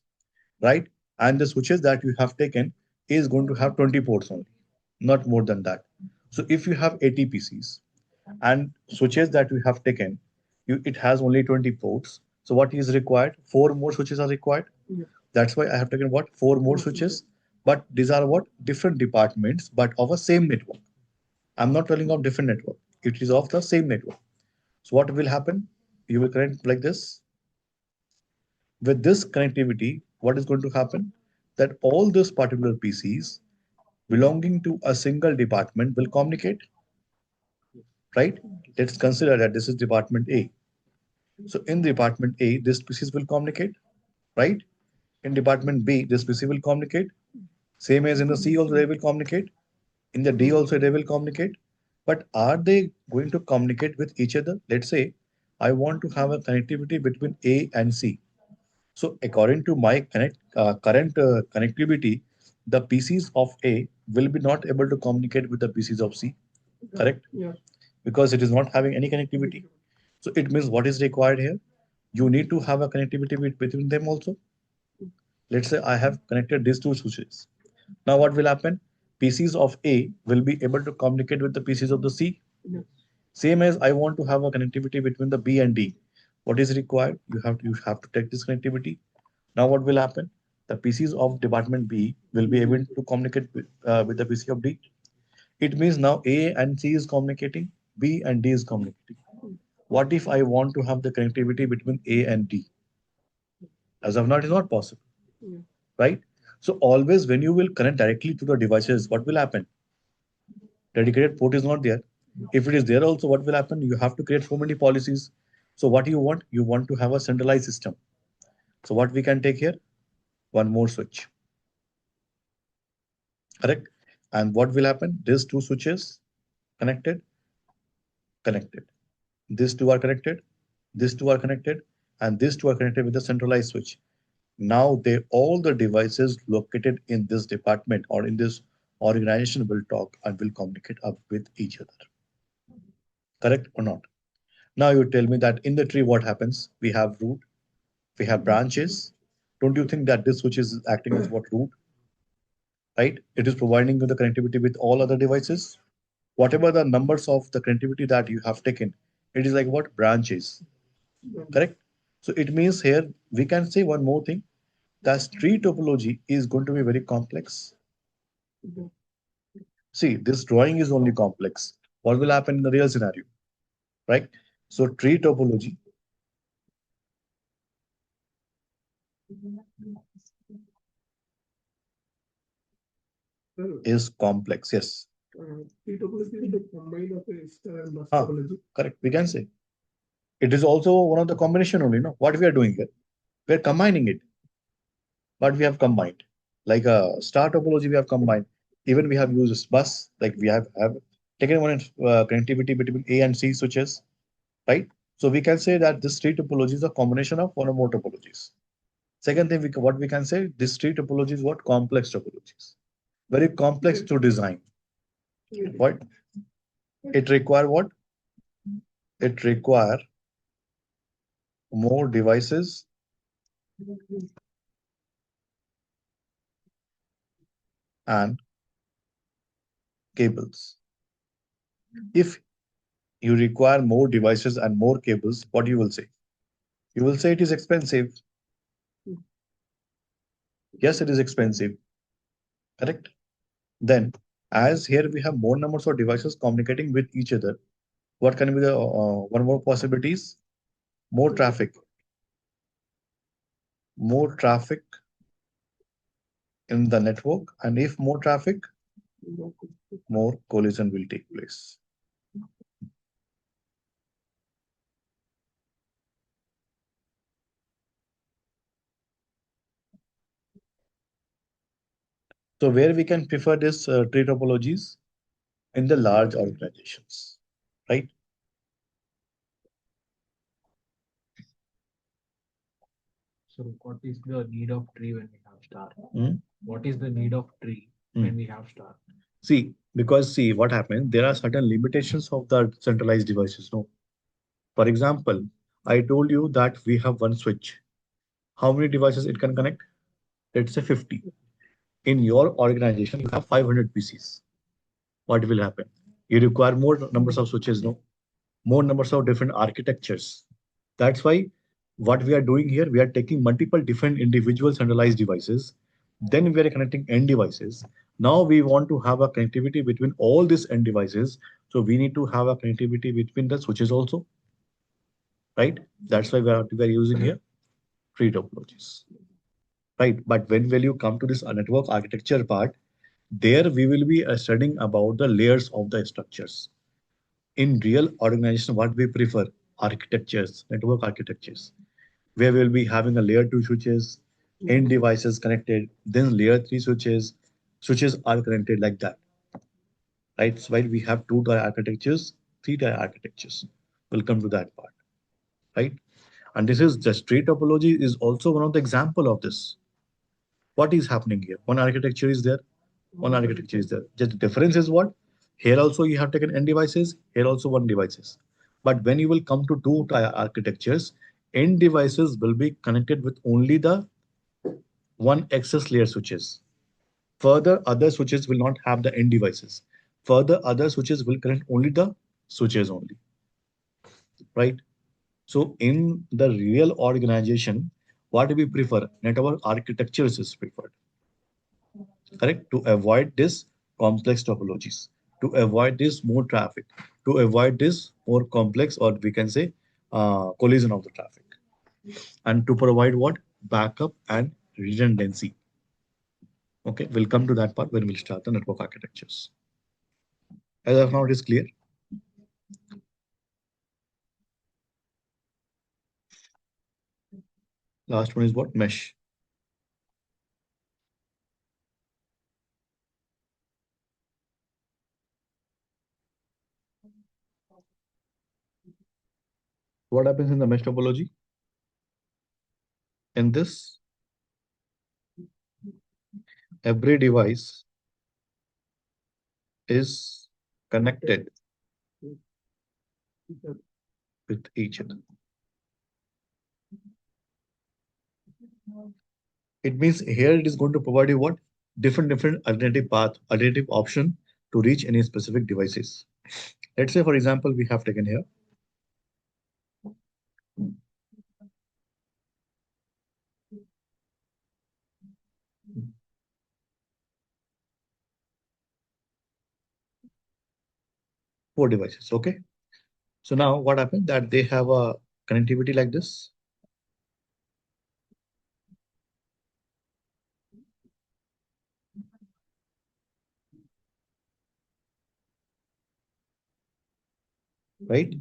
right? And the switches that you have taken is going to have 20 ports only, not more than that. So if you have 80 PCs and switches that you have taken, it has only 20 ports. So what is required? Four more switches are required. Yeah. That's why I have taken what? Four more switches. But these are what? Different departments, but of a same network. I'm not telling of different network. It is of the same network. So what will happen? You will connect like this. With this connectivity, what is going to happen? That all these particular PCs belonging to a single department will communicate, right? Let's consider that this is department A. So in department A, this PCs will communicate, right? In department B, this PC will communicate. Same as in the C also they will communicate. In the D also they will communicate. But are they going to communicate with each other? Let's say I want to have a connectivity between A and C. So according to my current connectivity, the PCs of A will be not able to communicate with the PCs of C, correct? Yeah. Because it is not having any connectivity. So it means what is required here? You need to have a connectivity between them also. Let's say I have connected these two switches. Now what will happen? PCs of A will be able to communicate with the PCs of the C. Yeah. Same as I want to have a connectivity between the B and D. What is required? You have to take this connectivity. Now what will happen? The PCs of department B will be able to communicate with the PC of D. It means now A and C is communicating, B and D is communicating. What if I want to have the connectivity between A and D? As of now, it is not possible, Yeah. right? So always when you will connect directly to the devices, what will happen? Dedicated port is not there. If it is there also, what will happen? You have to create so many policies. So what you want? You want to have a centralized system. So what we can take here? One more switch, correct? And what will happen? These two switches connected, connected. These two are connected, these two are connected, and these two are connected with a centralized switch. Now they all the devices located in this department or in this organization will talk and will communicate up with each other. Correct or not? Now you tell me that in the tree what happens? We have root, we have branches. Don't you think that this switch is acting as what root? Right? It is providing you the connectivity with all other devices. Whatever the numbers of the connectivity that you have taken, it is like what branches. Correct? So it means here we can say one more thing. That tree topology is going to be very complex. See, this drawing is only complex. What will happen in the real scenario? Right? So tree topology is complex. Yes. Topology is the combine of a star and bus Ah, topology. correct. We can say it is also one of the combination only. No, what we are doing here, we are combining it. What we have combined, like a star topology, we have combined. Even we have used bus, like we have taken one connectivity between A and C switches, right? So we can say that this tree topology is a combination of one or more topologies. Second thing, what we can say, this tree topology is what complex topologies, very complex to design. What it require? What it require more devices and cables. If you require more devices and more cables, what you will say? You will say it is expensive. Yes, it is expensive. Correct. Then, as here we have more numbers of devices communicating with each other, what can be the one more possibilities? More traffic. More traffic in the network, and if more traffic, more collision will take place. So where we can prefer this tree topologies? In the large organizations, right? So what is the need of tree when we have star? Mm. What is the need of tree when we have star? See, because see what happens, there are certain limitations of the centralized devices. No, for example, I told you that we have one switch. How many devices it can connect? Let's say 50. In your organization, you have 500 PCs. What will happen? You require more numbers of switches, no? More numbers of different architectures. That's why what we are doing here, we are taking multiple different individual centralized devices. Then we are connecting end devices. Now we want to have a connectivity between all these end devices. So we need to have a connectivity between the switches also, right? That's why we are using here tree topologies, right? But when will you come to this network architecture part, there we will be studying about the layers of the structures. In real organization, what we prefer, architectures, network architectures, where we'll be having a layer 2 switches, end devices connected, then layer 3 switches, switches are connected like that, right? So while we have two-tier architectures, three-tier architectures, we'll come to that part, right? And this is the straight topology is also one of the example of this. What is happening here? One architecture is there, one architecture is there. Just the difference is what? Here also you have taken n devices, here also one devices. But when you will come to two architectures, n devices will be connected with only the one access layer switches. Further, other switches will not have the n devices. Further, other switches will connect only the switches only, right? So in the real organization, what we prefer? Network architectures is preferred, correct? To avoid this complex topologies, to avoid this more traffic, to avoid this more complex, or we can say collision of the traffic, and to provide what? Backup and redundancy. Okay, we'll come to that part when we'll start the network architectures. As of now, it is clear. Last one is what? Mesh. What happens in the mesh topology? In this, every device is connected with each other. It means here it is going to provide you what? Different alternative path, alternative option to reach any specific devices. Let's say, for example, we have taken here four devices. Okay. So now what happened that they have a connectivity like this. Right?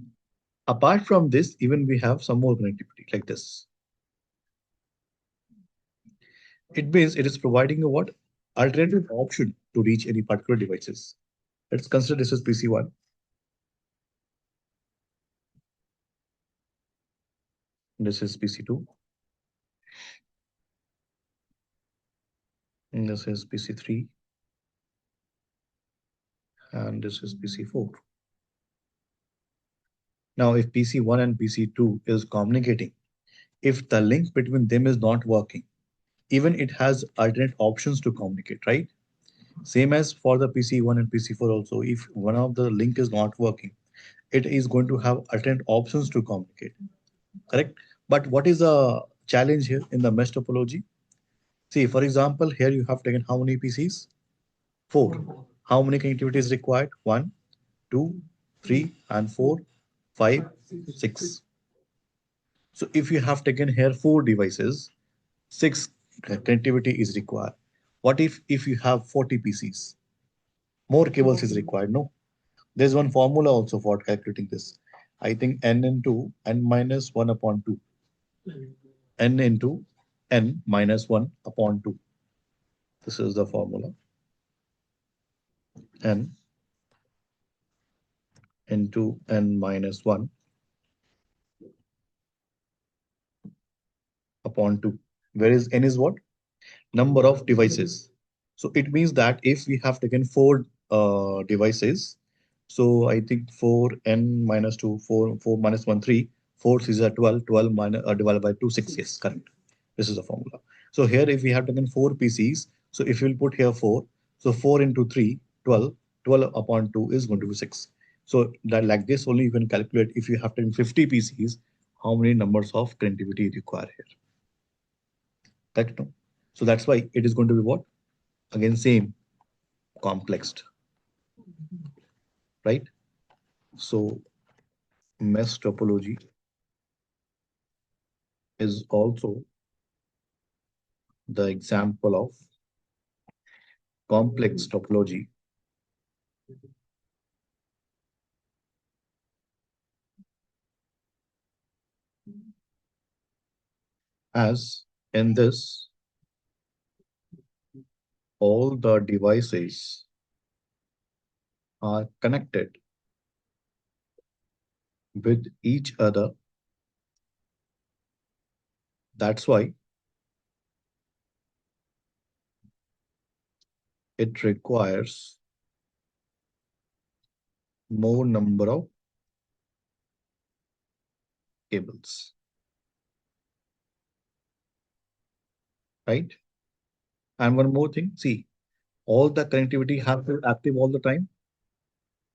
Apart from this, even we have some more connectivity like this. It means it is providing a what? Alternative option to reach any particular devices. Let's consider this as PC1. This is PC2. And this is PC3. And this is PC4. Now, if PC1 and PC2 is communicating, if the link between them is not working, even it has alternate options to communicate, right? Same as for the PC1 and PC4 also, if one of the link is not working, it is going to have alternate options to communicate, correct? But what is the challenge here in the mesh topology? See, for example, here you have taken how many PCs? Four. How many connectivity is required? One, two, three, and four, five, six. So if you have taken here four devices, six connectivity is required. What if you have 40 PCs? More cables is required, no? There's one formula also for calculating this. I think n into n minus 1 upon 2. N into n minus 1 upon 2. This is the formula. N into n minus 1 upon 2. Whereas n is what? Number of devices. So it means that if we have taken four devices, so I think 4 n minus 2, 4 minus 1, 3, 4 is a 12, 12 minus, divided by 2, 6. Yes, correct. This is the formula. So here if we have taken four PCs, so if you'll put here 4, so 4 into 3, 12, 12 upon 2 is going to be 6. So that like this only you can calculate if you have taken 50 PCs, how many numbers of connectivity you require here. Correct? No? So that's why it is going to be what? Again, same complexed, right? So mesh topology is also the example of complex topology as in this all the devices are connected with each other. That's why it requires more number of cables, right? And one more thing, see, all the connectivity have to active all the time.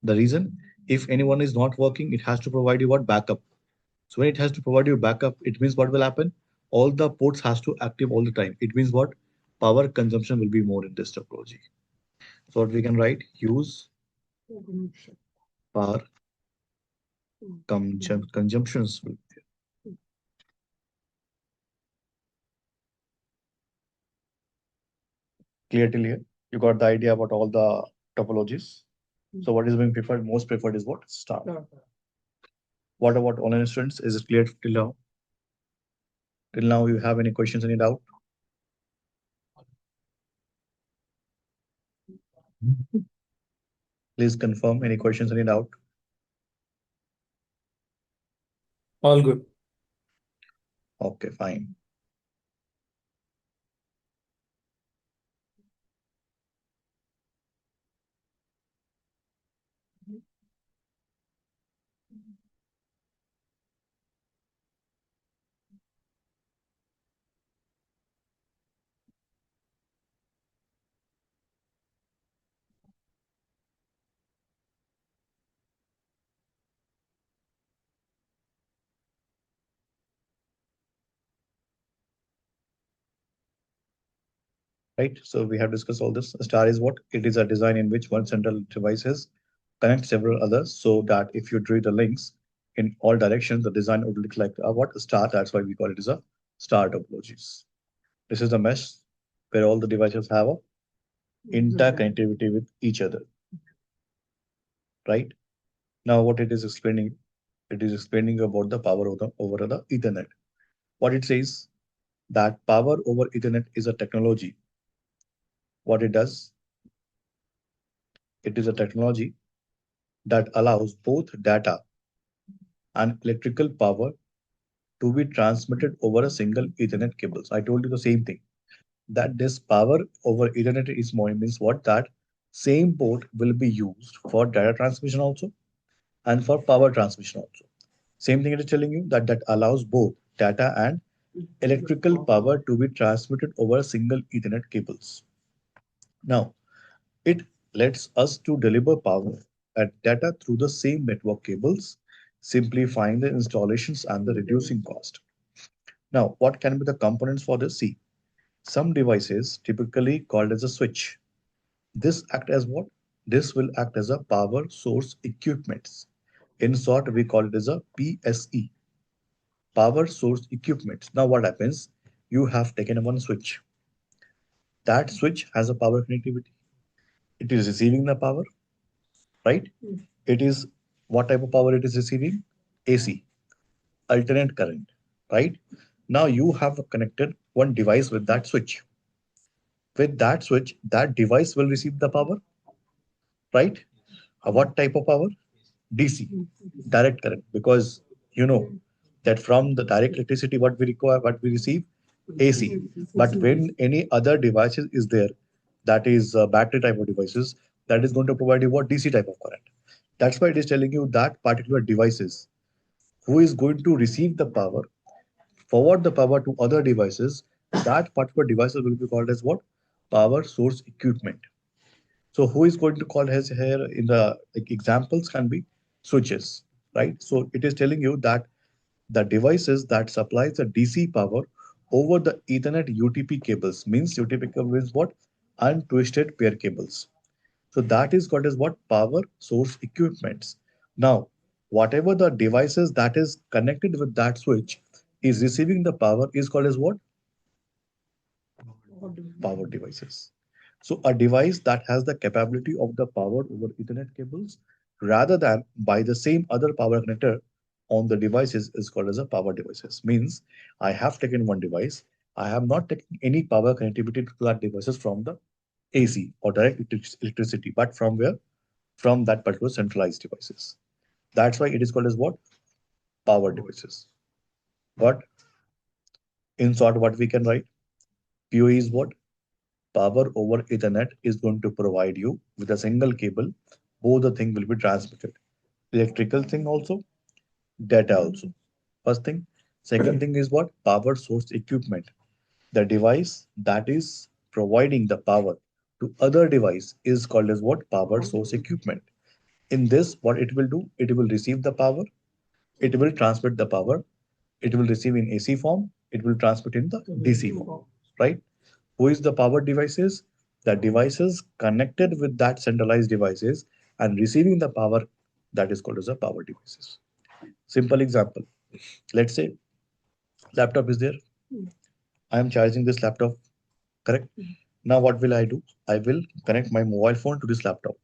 The reason, if anyone is not working, it has to provide you what? Backup. So when it has to provide you backup, it means what will happen? All the ports has to active all the time. It means what? Power consumption will be more in this topology. So what we can write, use power consumptions will be clear till here. You got the idea about all the topologies. So what is being preferred? Most preferred is what? Star. What about online students? Is it clear till now? Till now, you have any questions, any doubt? Please confirm any questions, any doubt? All good. Okay, fine. Right? So we have discussed all this. A star is what? It is a design in which one central device is connect several others so that if you drew the links in all directions, the design would look like a what? A star. That's why we call it as a star topologies. This is the mesh where all the devices have a interconnectivity with each other, right? Now what it is explaining about the power over the Ethernet. What it says that power over Ethernet is a technology. What it does, it is a technology that allows both data and electrical power to be transmitted over a single Ethernet cables. I told you the same thing that this power over Ethernet is more means what that same port will be used for data transmission also and for power transmission also. Same thing it is telling you that that allows both data and electrical power to be transmitted over a single Ethernet cables. Now, it lets us to deliver power and data through the same network cables, simplifying the installations and the reducing cost. Now, what can be the components for this? See, some devices typically called as a switch. This act as what? This will act as a power source equipments. In short, we call it as a PSE, power source equipments. Now what happens? You have taken one switch. That switch has a power connectivity. It is receiving the power, right? It is what type of power it is receiving? AC, alternate current, right? Now you have connected one device with that switch. With that switch, that device will receive the power, right? What type of power? DC, direct current, because you know that from the direct electricity, what we require, what we receive, AC. But when any other devices is there, that is battery type of devices, that is going to provide you what DC type of current. That's why it is telling you that particular devices who is going to receive the power, forward the power to other devices, that particular devices will be called as what? Power source equipment. So who is going to call as here in the like, examples can be switches, right? So it is telling you that the devices that supplies the DC power over the Ethernet UTP cables means UTP cable is what? Untwisted pair cables. So that is called as what? Power source equipments. Now, whatever the devices that is connected with that switch is receiving the power is called as what? Power devices. So a device that has the capability of the power over Ethernet cables rather than by the same other power connector on the devices is called as a power devices. Means I have taken one device, I have not taken any power connectivity to that devices from the AC or direct electricity, but from where? From that particular centralized devices. That's why it is called as what? Power devices. But in short, what we can write? PoE is what? Power over Ethernet is going to provide you with a single cable. Both the thing will be transmitted. Electrical thing also, data also. First thing. Second thing is what? Power source equipment. The device that is providing the power to other device is called as what? Power source equipment. In this, what it will do? It will receive the power. It will transmit the power. It will receive in AC form. It will transmit in the DC form, right? Who is the power devices? The devices connected with that centralized devices and receiving the power that is called as a power devices. Simple example. Let's say laptop is there. I am charging this laptop, correct? Now what will I do? I will connect my mobile phone to this laptop.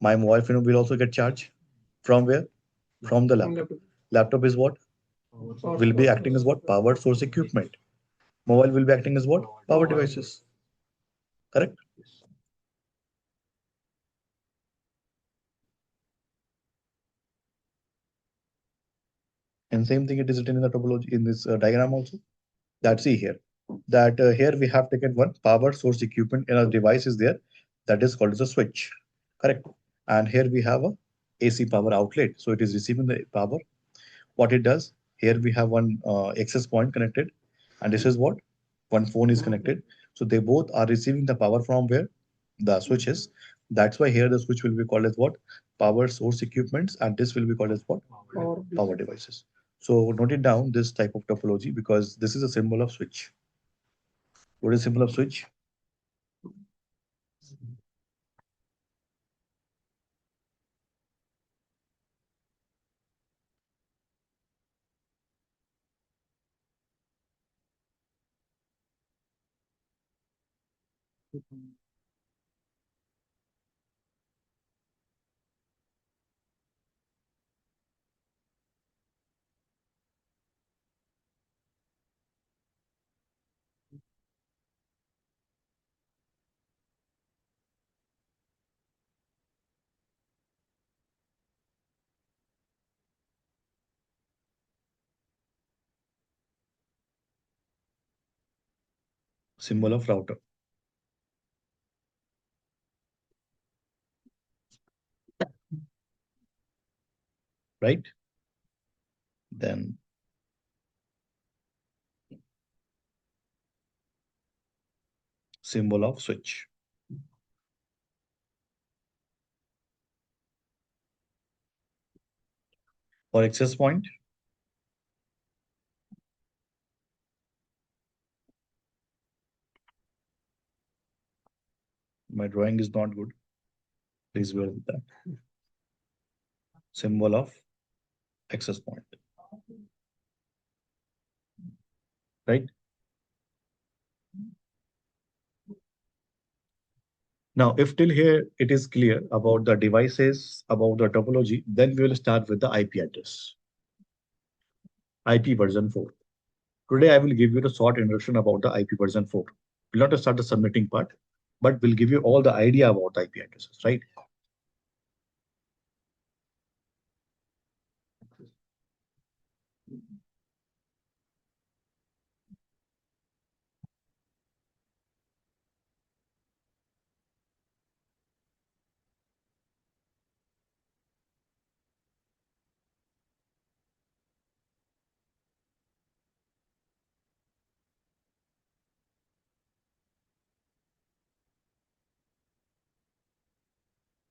My mobile phone will also get charged from where? From the laptop. Laptop is what? will be acting as what? Power source equipment. Mobile will be acting as what? Power devices. Correct? And same thing it is written in the topology in this diagram also. That see here. That here we have taken one power source equipment in a device is there. That is called as a switch. Correct. And here we have a AC power outlet. So it is receiving the power. What it does, here we have one access point connected. And this is what? One phone is connected. So they both are receiving the power from where? The switches. That's why here the switch will be called as what? Power source equipments. And this will be called as what? Power devices. So note it down, this type of topology, because this is a symbol of switch. What is symbol of switch? Symbol of router. Right? Then symbol of switch. For access point, my drawing is not good. Please bear with that. Symbol of access point. Right? Now, if till here it is clear about the devices, about the topology, then we will start with the IP address. IP version 4. Today, I will give you the short introduction about the IP version 4. We'll not start the submitting part, but we'll give you all the idea about the IP addresses, right?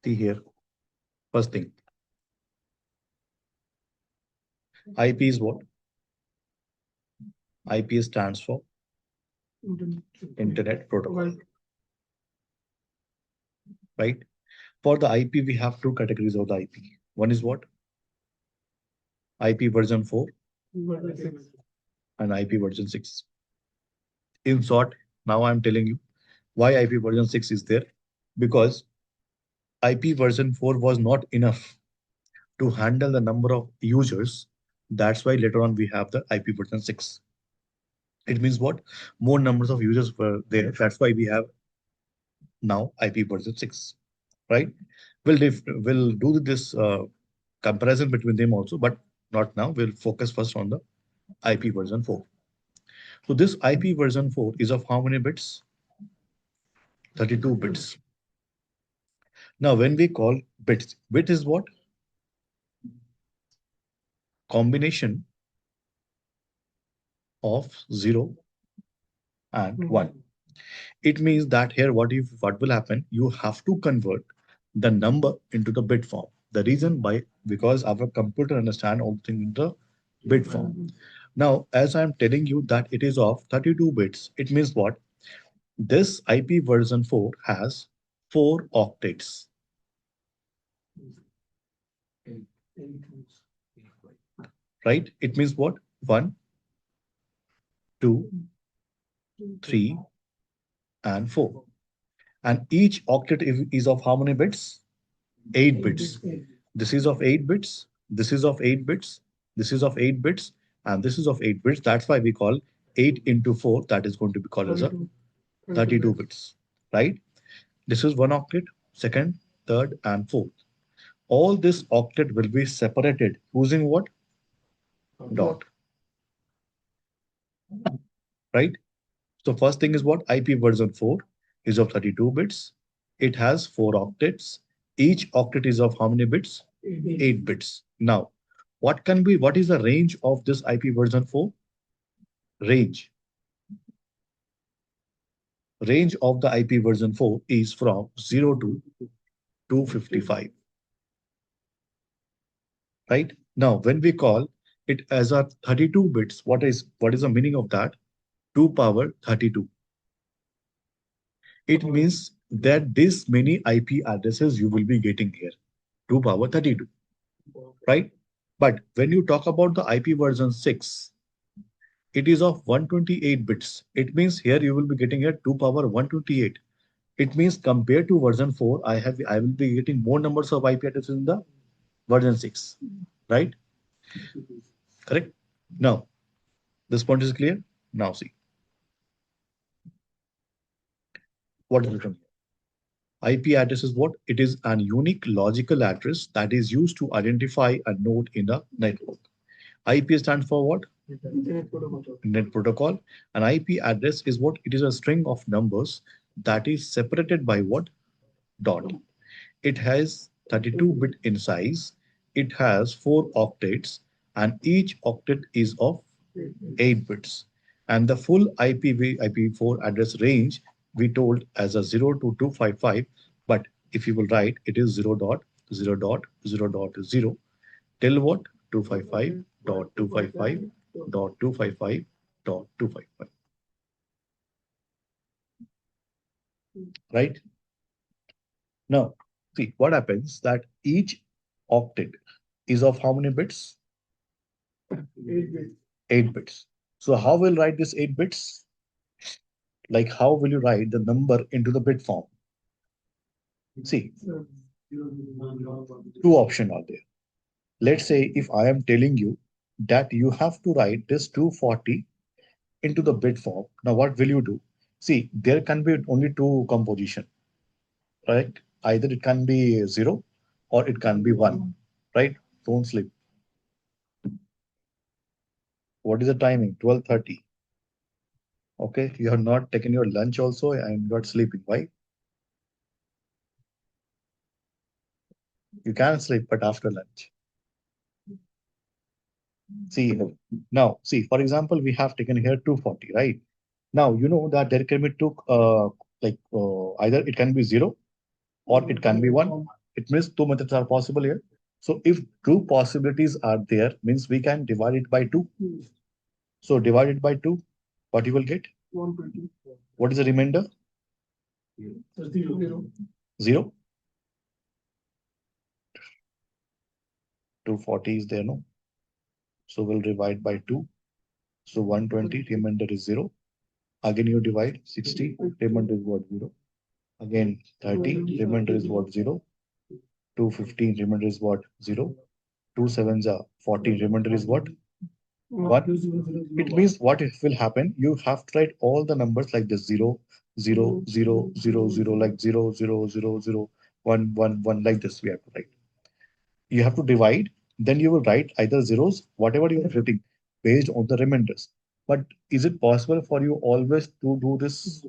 See here, first thing, IP is what? IP stands for Internet Protocol, right? For the IP, we have two categories of the IP. One is what? IP version 4 and IP version 6. In short, now I'm telling you why IP version 6 is there. Because IP version 4 was not enough to handle the number of users. That's why later on we have the IP version 6. It means what? More numbers of users were there. That's why we have now IP version 6, right? We'll do this comparison between them also, but not now. We'll focus first on the IP version 4. So this IP version 4 is of how many bits? 32 bits. Now, when we call bits, bit is what? Combination of 0 and 1. It means that here what will happen? You have to convert the number into the bit form. The reason why, because our computer understand all things in the bit form. Now, as I'm telling you that it is of 32 bits, it means what? This IP version 4 has 4 octets. Right? It means what? 1, 2, 3, and 4. And each octet is of how many bits? 8 bits. This is of 8 bits. This is of 8 bits. This is of 8 bits. and this is of 8 bits. That's why we call 8 into 4, that is going to be called as a 32 bits, right? This is one octet, second, third, and fourth. All this octet will be separated using what? Dot, right? So first thing is what? IP version 4 is of 32 bits. It has 4 octets. Each octet is of how many bits? 8 bits. Now, what is the range of this IP version 4? Range. Range of the IP version 4 is from 0 to 255, right? Now, when we call it as a 32 bits, what is the meaning of that? 2 power 32. It means that this many IP addresses you will be getting here, 2 power 32, right? But when you talk about the IP version 6, it is of 128 bits. It means here you will be getting here 2 power 128. It means compared to version 4, I will be getting more numbers of IP addresses in the version 6, right? Correct? Now, this point is clear. Now see, what is written here? IP address is what? It is an unique logical address that is used to identify a node in a network. IP stands for what? Net protocol. An IP address is what? It is a string of numbers that is separated by what? Dot. It has 32-bit in size. It has 4 octets, and each octet is of 8 bits. And the full IPv4 address range we told as a 0 to 255, but if you will write, it is 0 dot 0 dot 0 dot 0 till what? 255 dot 255 dot 255 dot 255, right? Now, see what happens that each octet is of how many bits? 8 bits. So how will write this 8 bits? Like how will you write the number into the bit form? See, two options are there. Let's say if I am telling you that you have to write this 240 into the bit form. Now what will you do? See, there can be only two composition, right? Either it can be 0 or it can be 1, right? Don't sleep. What is the timing? 12:30. Okay, you have not taken your lunch also and got sleeping. Why? You can sleep, but after lunch. See, now, see, for example, we have taken here 240, right? Now, you know that there can be two, either it can be 0 or it can be 1. It means two methods are possible here. So if two possibilities are there, means we can divide it by 2. So divide it by 2, what you will get? 120. What is the remainder? 0. 240 is there, no? So we'll divide by 2. So 120, remainder is 0. Again, you divide 60, remainder is what? 0. Again, 30, remainder is what? 0. 215, remainder is what? 0. 2 sevens are 40, remainder is what? 1. It means what will happen? You have to write all the numbers like this 0, 0, 0, 0, 0, like 0, 0, 0, 0, 1, 1, 1, like this we have to write. You have to divide, then you will write either zeros, whatever you are writing, based on the remainders. But is it possible for you always to do this?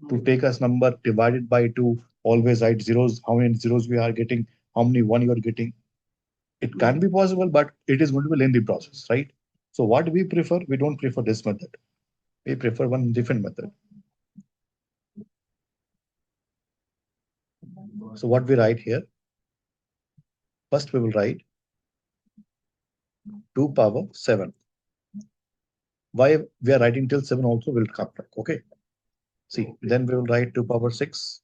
To take as number divided by 2, always write zeros, how many zeros we are getting, how many 1 you are getting. It can be possible, but it is going to be a lengthy process, right? So what we prefer, we don't prefer this method. We prefer one different method. So what we write here, first we will write 2 power 7. Why we are writing till 7 also will come back, okay? See, then we will write 2 power 6,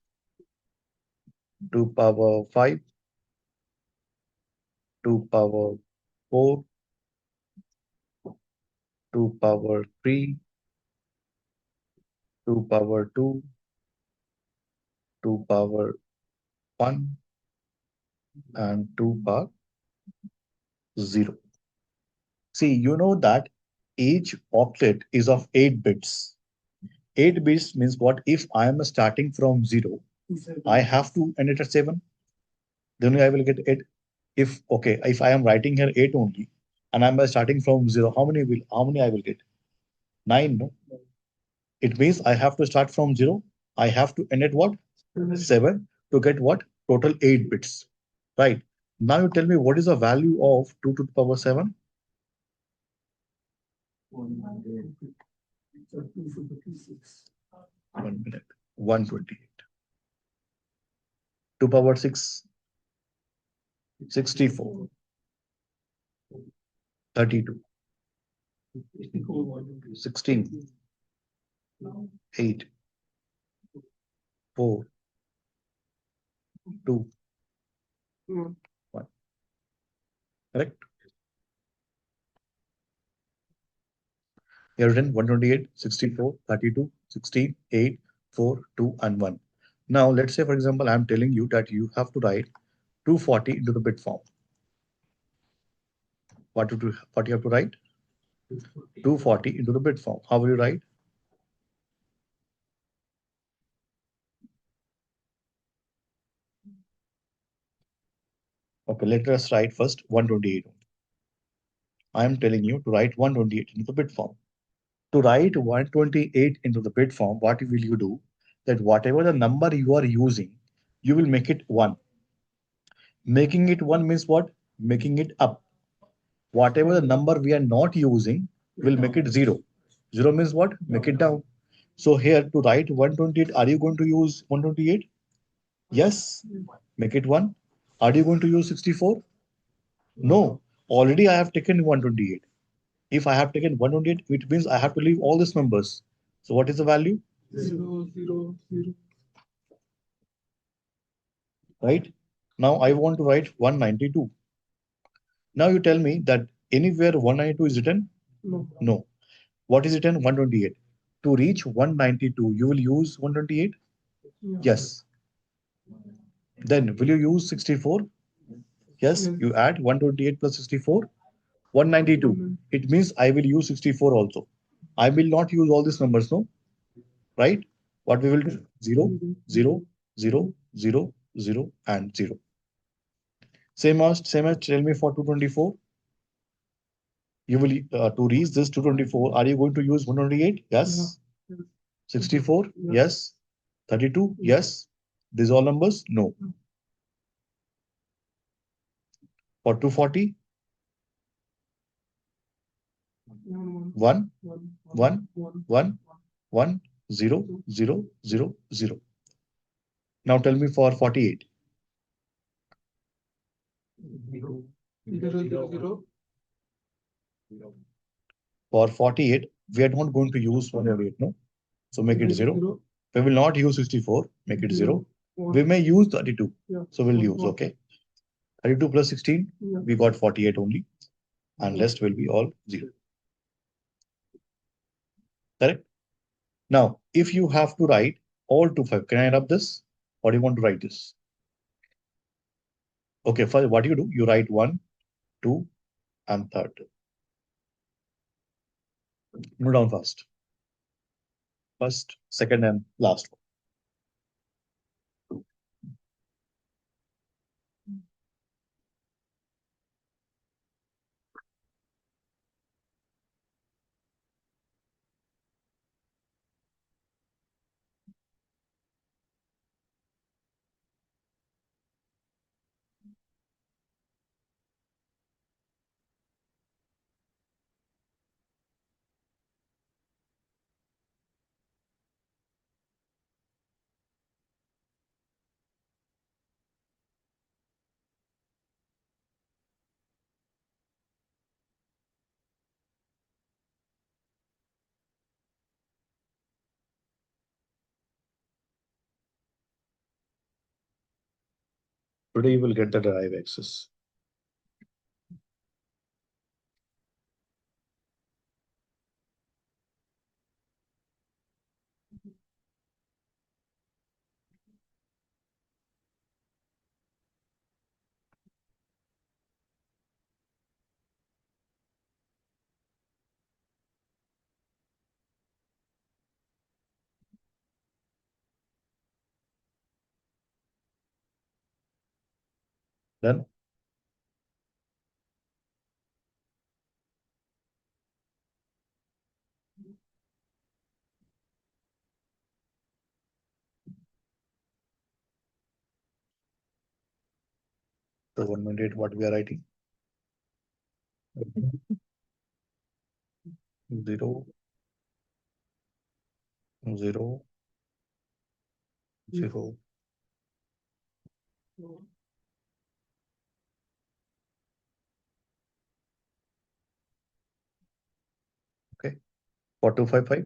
2 power 5, 2 power 4, 2 power 3, 2 power 2, 2 power 1, and 2 power 0. See, you know that each octet is of 8 bits. 8 bits means what? If I am starting from 0, I have to end it at 7. Then I will get 8. If okay, if I am writing here 8 only, and I'm starting from 0, how many I will get? 9, no? It means I have to start from 0. I have to end at what? 7 to get what? Total 8 bits. Right. Now you tell me what is the value of 2 to the power 7? 1 minute. 128. 2 power 6, 64, 32, 16, 8, 4, 2, 1. Correct? You have written 128, 64, 32, 16, 8, 4, 2, and 1. Now, let's say, for example, I'm telling you that you have to write 240 into the bit form. What you have to write? 240 into the bit form. How will you write? Okay, let us write first 128. I am telling you to write 128 into the bit form. To write 128 into the bit form, what will you do? That whatever the number you are using, you will make it 1. Making it 1 means what? Making it up. Whatever the number we are not using, we'll make it 0. 0 means what? Make it down. So here to write 128, are you going to use 128? Yes. Make it 1. Are you going to use 64? No. Already I have taken 128. If I have taken 128, it means I have to leave all these numbers. So what is the value? 0, 0, 0. Right? Now I want to write 192. Now you tell me that anywhere 192 is written? No. No. What is written? 128. To reach 192, you will use 128? Yeah. Yes. Then will you use 64? Yes. Yes. You add 128 plus 64, 192. It means I will use 64 also. I will not use all these numbers, no? Right? What we will do? 0, 0, 0, 0, 0, and 0. Same as tell me for 224. You will to reach this 224. Are you going to use 128? Yes. Yes. 64? Yeah. Yes. 32? Yes. These all numbers? No. For 240? 1, 1, 1, 1, 0, 0, 0, 0. Now tell me for 48. 0, 0, 0. For 48, we are not going to use 108, no? So make it 0. We will not use 64, make it 0. We may use 32. So we'll use, okay? 32 plus 16, we got 48 only. And rest will be all 0. Correct? Now, if you have to write all to 5, can I rub this? Or do you want to write this? Okay, first, what do? You write 1, 2, and third. Note down first. First, second, and last one. Today you will get the drive access. Done. So 1.8, what we are writing? 0, 0, 0. Okay. 4255,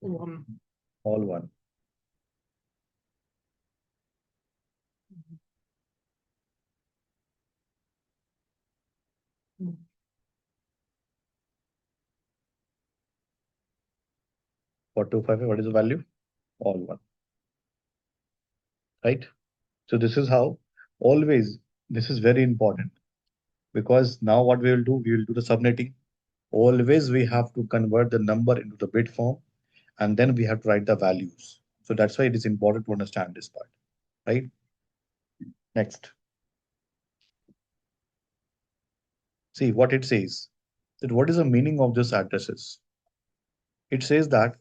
One. all one. Mm. 4255, what is the value? All one. Right. So this is how always, this is very important, because now what we will do the subnetting. Always we have to convert the number into the bit form, and then we have to write the values. So that's why it is important to understand this part, right? Next, see what it says. That what is the meaning of this addresses? It says that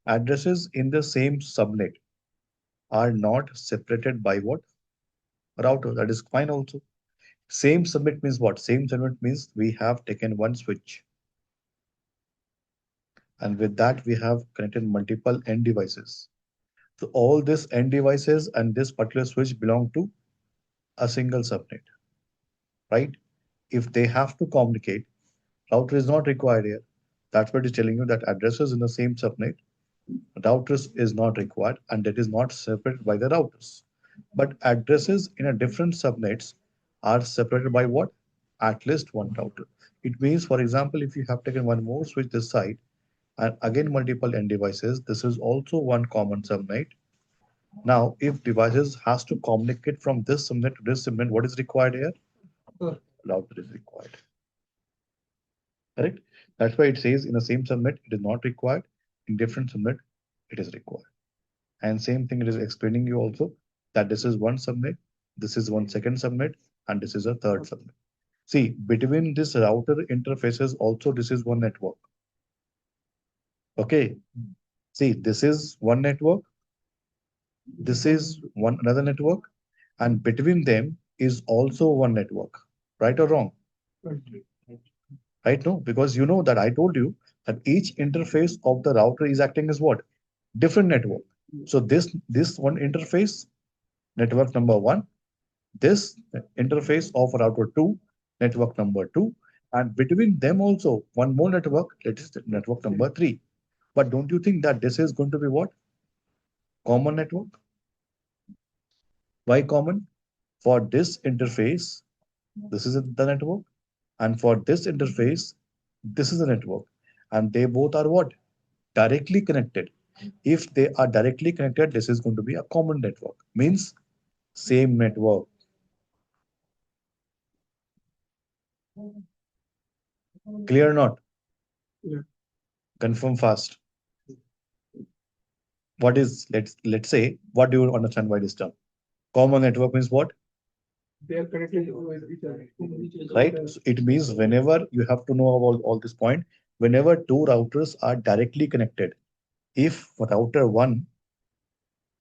addresses in the same subnet are not separated by what? Router. That is fine also. Same subnet means what? Same subnet means we have taken one switch, and with that we have connected multiple end devices. So all these end devices and this particular switch belong to a single subnet, right? If they have to communicate, router is not required here. That's what it's telling you, that addresses in the same subnet, routers is not required, and that is not separated by the routers. But addresses in a different subnets are separated by what? At least one router. It means, for example, if you have taken one more switch this side and again multiple end devices, this is also one common subnet. Now, if devices has to communicate from this subnet to this subnet, what is required here? Router is required. Correct? That's why it says in the same subnet, it is not required. In different subnet, it is required. And same thing, it is explaining you also that this is one subnet, this is one second subnet, and this is a third subnet. See, between this router interfaces also, this is one network. Okay. See, this is one network, this is one another network, and between them is also one network. Right or wrong? Right? No, because you know that I told you that each interface of the router is acting as what? Different network. So this one interface, network number one, this interface of router two, network number two, and between them also one more network, that is network number three. But don't you think that this is going to be what? Common network? Why common? For this interface, this is the network, and for this interface, this is the network, and they both are what? Directly connected. If they are directly connected, this is going to be a common network. Means same network. Clear or not? Yeah. Confirm fast. What is, let's say, what do you understand by this term? Common network means what? They are connected with each other. Right? So it means whenever you have to know about all this point, whenever two routers are directly connected, if router one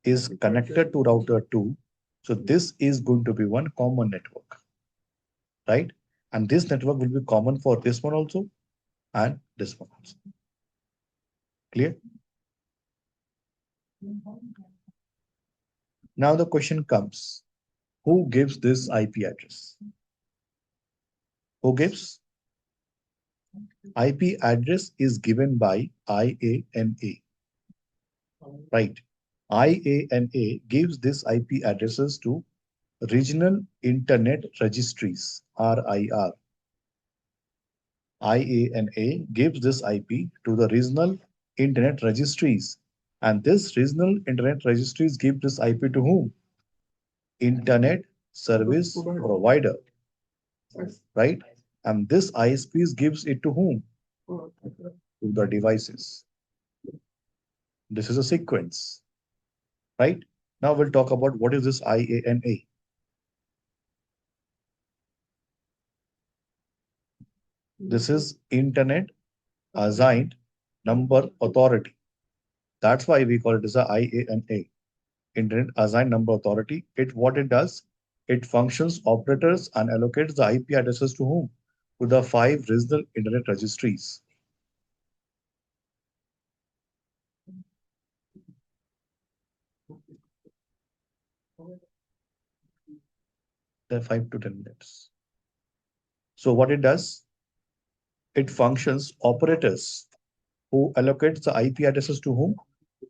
is connected to router two, so this is going to be one common network, right? And this network will be common for this one also and this one also. Clear? Now the question comes, who gives this IP address? Who gives? IP address is given by IANA, right? IANA gives this IP addresses to Regional Internet Registries, RIR. IANA gives this IP to the regional internet registries. And this regional internet registries give this IP to whom? Internet service provider, right? And this ISPs gives it to whom? To the devices. This is a sequence, right? Now we'll talk about what is this IANA. This is Internet Assigned Number Authority. That's why we call it as a IANA, Internet Assigned Number Authority. What it does, it functions operators and allocates the IP addresses to whom? To the 5 regional internet registries. The 5 to 10 minutes. So what it does, it functions operators who allocates the IP addresses to whom?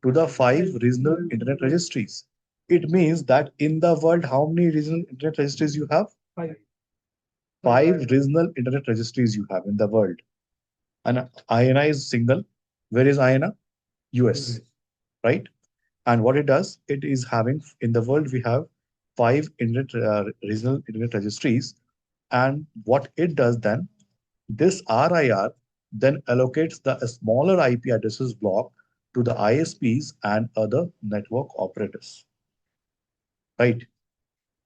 To the 5 regional internet registries. It means that in the world, how many regional internet registries you have? 5. 5 regional internet registries you have in the world. And INA is single. Where is INA? US, right? And what it does, it is having in the world we have 5 regional internet registries. And what it does then, this RIR then allocates the smaller IP addresses block to the ISPs and other network operators. Right?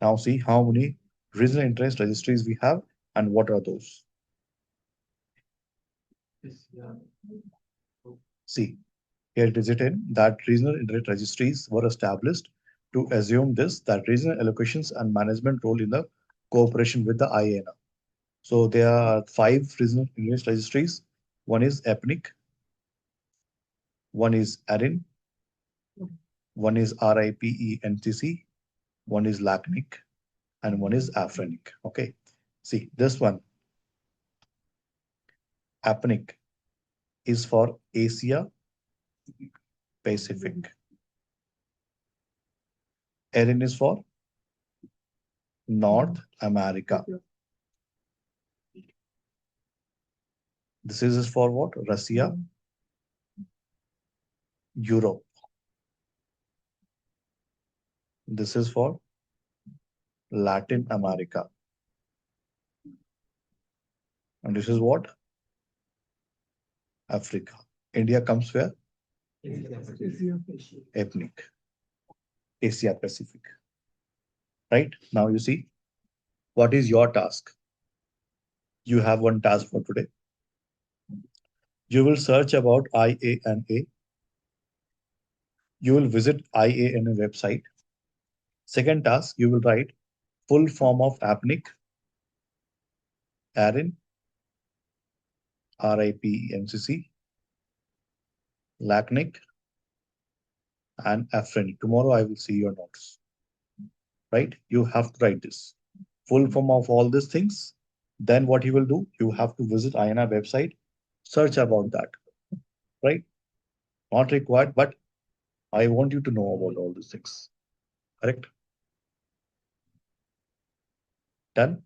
Now see how many regional internet registries we have and what are those. See, here it is written that regional internet registries were established to assume this, that regional allocations and management role in the cooperation with the IANA. So there are 5 regional internet registries. One is EPNIC, one is ARIN, one is RIPENTC, one is LACNIC, and one is AFRENIC. Okay. See, this one, APNIC, is for Asia Pacific. ARIN is for North America. This is for what? Russia, Europe. This is for Latin America. And this is what? Africa. India comes where? Ethnic. Asia Pacific. Right? Now you see, what is your task? You have one task for today. You will search about IANA. You will visit IANA website. Second task, you will write full form of APNIC, ARIN, RIPENCC, LACNIC, and AFRENIC. Tomorrow I will see your notes. Right? You have to write this. Full form of all these things. Then what you will do, you have to visit IANA website, search about that. Right? Not required, but I want you to know about all these things. Correct? Done?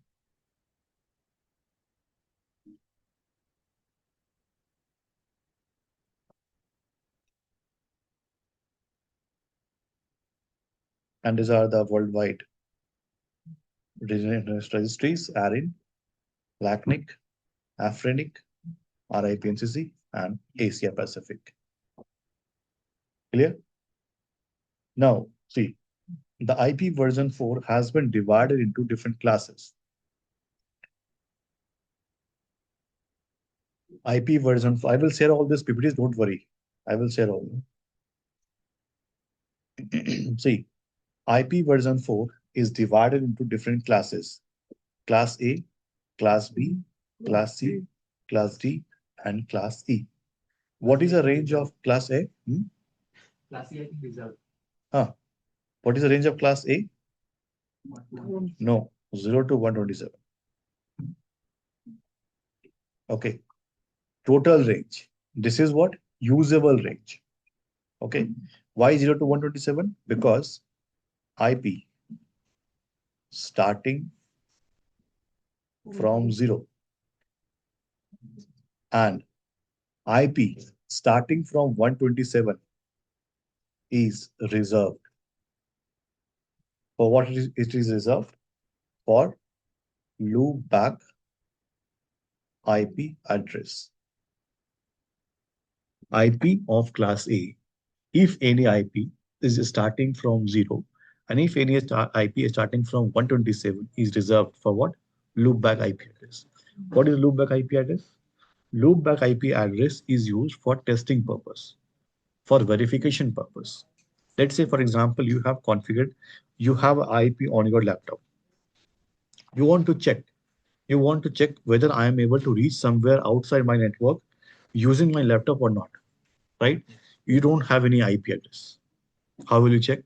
And these are the worldwide regional internet registries: ARIN, LACNIC, AFRENIC, RIPNCC, and Asia Pacific. Clear? Now, see, the IPv4 has been divided into different classes. IPv4, I will share all these PPTs, don't worry. I will share all. See, IPv4 is divided into different classes. Class A, Class B, Class C, Class D, and Class E. What is the range of Class A? Class A, I think reserved. What is the range of Class A? No, 0 to 127. Okay. Total range. This is what? Usable range. Okay. Why 0 to 127? Because IP starting from 0 and IP starting from 127 is reserved. For what it is reserved? For loop back IP address. IP of class A, if any IP is starting from 0, and if any IP is starting from 127 is reserved for what? Loopback IP address. What is loopback IP address? Loopback IP address is used for testing purpose, for verification purpose. Let's say, for example, you have configured, you have an IP on your laptop. You want to check, you want to check whether I am able to reach somewhere outside my network using my laptop or not, right? You don't have any IP address. How will you check?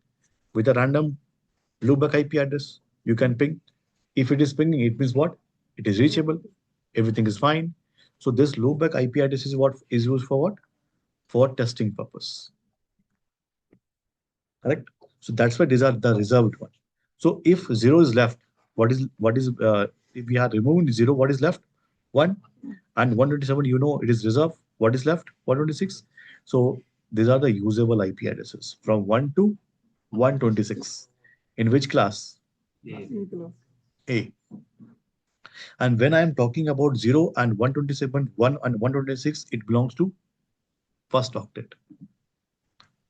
With a random loopback IP address, you can ping. If it is pinging, it means what? It is reachable. Everything is fine. So this loopback IP address is what is used for what? For testing purpose. Correct? So that's why these are the reserved one. So if zero is left, if we are removing zero, what is left? One, and 127, you know, it is reserved. What is left? 126. So these are the usable IP addresses from 1 to 126. In which class? C class. A. And when I am talking about 0 and 127, 1 and 126, it belongs to first octet.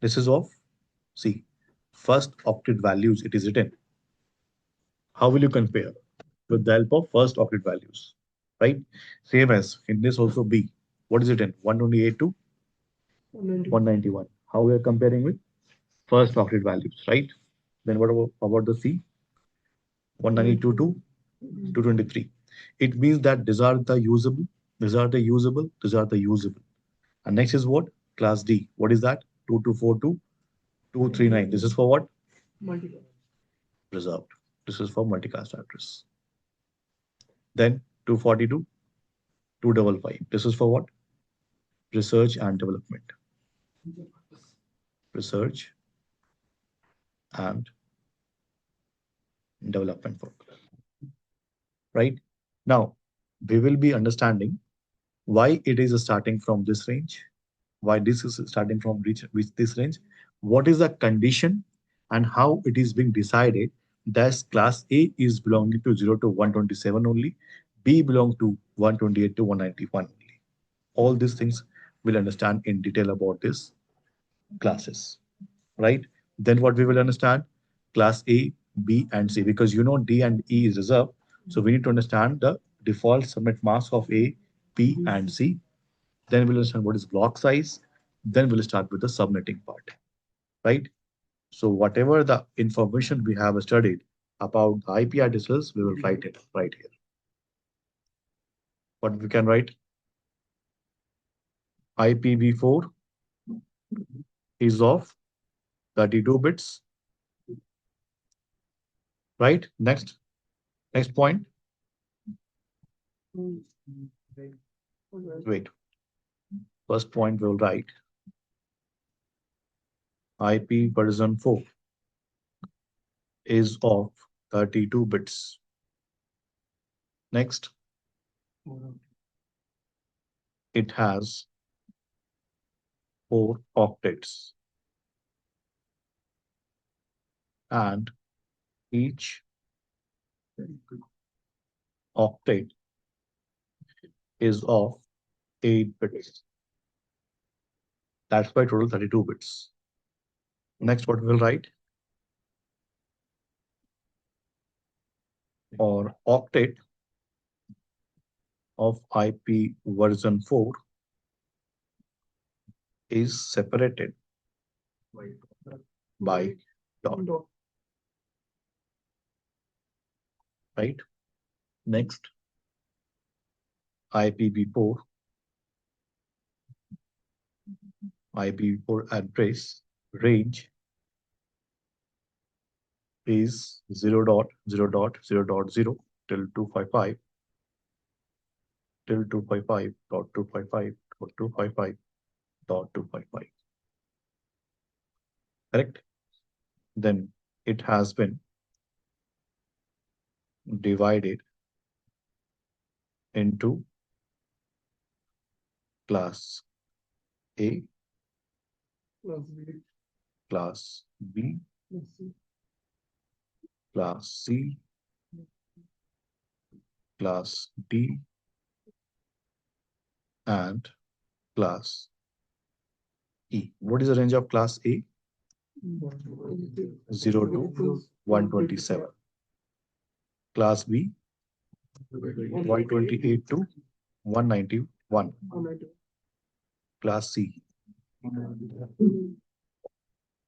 This is of C. First octet values it is written. How will you compare? With the help of first octet values, right? Same as in this also B. What is it in? 128 to 190. 191. How we are comparing with first octet values, right? Then what about the C? 192 to 223. It means that these are the usable, these are the usable, these are the usable. And next is what? Class D. What is that? 2242 to 239. This is for what? Multi-class. Reserved. This is for multicast address. Then 242, 255. This is for what? Research and development. Research and development purpose. Right? Now, we will be understanding why it is starting from this range, why this is starting from which this range, what is the condition, and how it is being decided that class A is belonging to 0 to 127 only, B belong to 128 to 191 only. All these things we'll understand in detail about this classes, right? Then what we will understand? Class A, B, and C, because you know D and E is reserved. So we need to understand the default subnet mask of A, B, and C. Then we'll understand what is block size. Then we'll start with the subnetting part, right? So whatever the information we have studied about the IP addresses, we will write it right here. What we can write? IPv4 is of 32 bits, right? Next point. Okay. Wait. First point we'll write IP version 4 is of 32 bits. Next, it has 4 octets, and each octet is of 8 bits. That's why total 32 bits. Next, what we'll write? Or octet of IP version 4 is separated by dot, Dot. right? Next, IPv4 address range is 0.0.0.0 till 255 till 255.255.255.255. Correct? Then it has been divided into class A, Class B. class B, Class C. class C, class D, and class E. What is the range of class A? 0 to 127. Class B 128 to 191. Class C.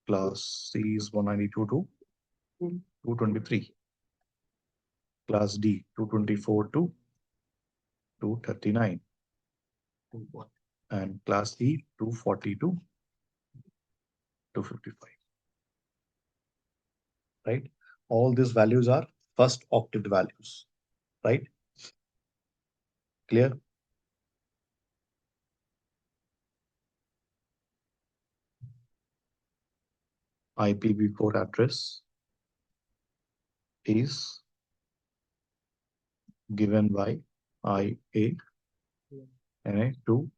Class C is 192 to 223. Class D 224 to 239. And class E 240 to 255. Right? All these values are first octet values. Right? Clear? IPV4 address is given by IA to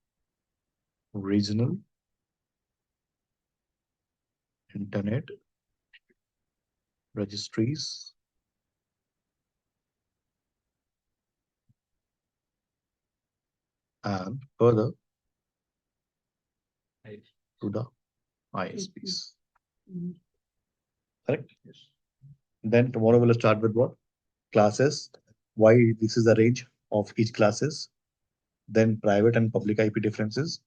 regional internet registries and further to the ISPs. Correct? Yes. Then tomorrow we'll start with what? Classes. Why this is the range of each classes. Then private and public IP differences.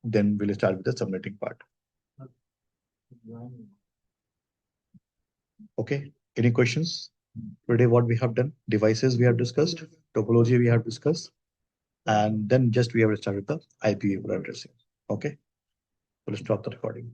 Then we'll start with the subnetting part. Okay. Any questions? Today what we have done? Devices we have discussed. Topology we have discussed. And then just we have to start with the IPv4 addressing. Okay. We'll stop the recording.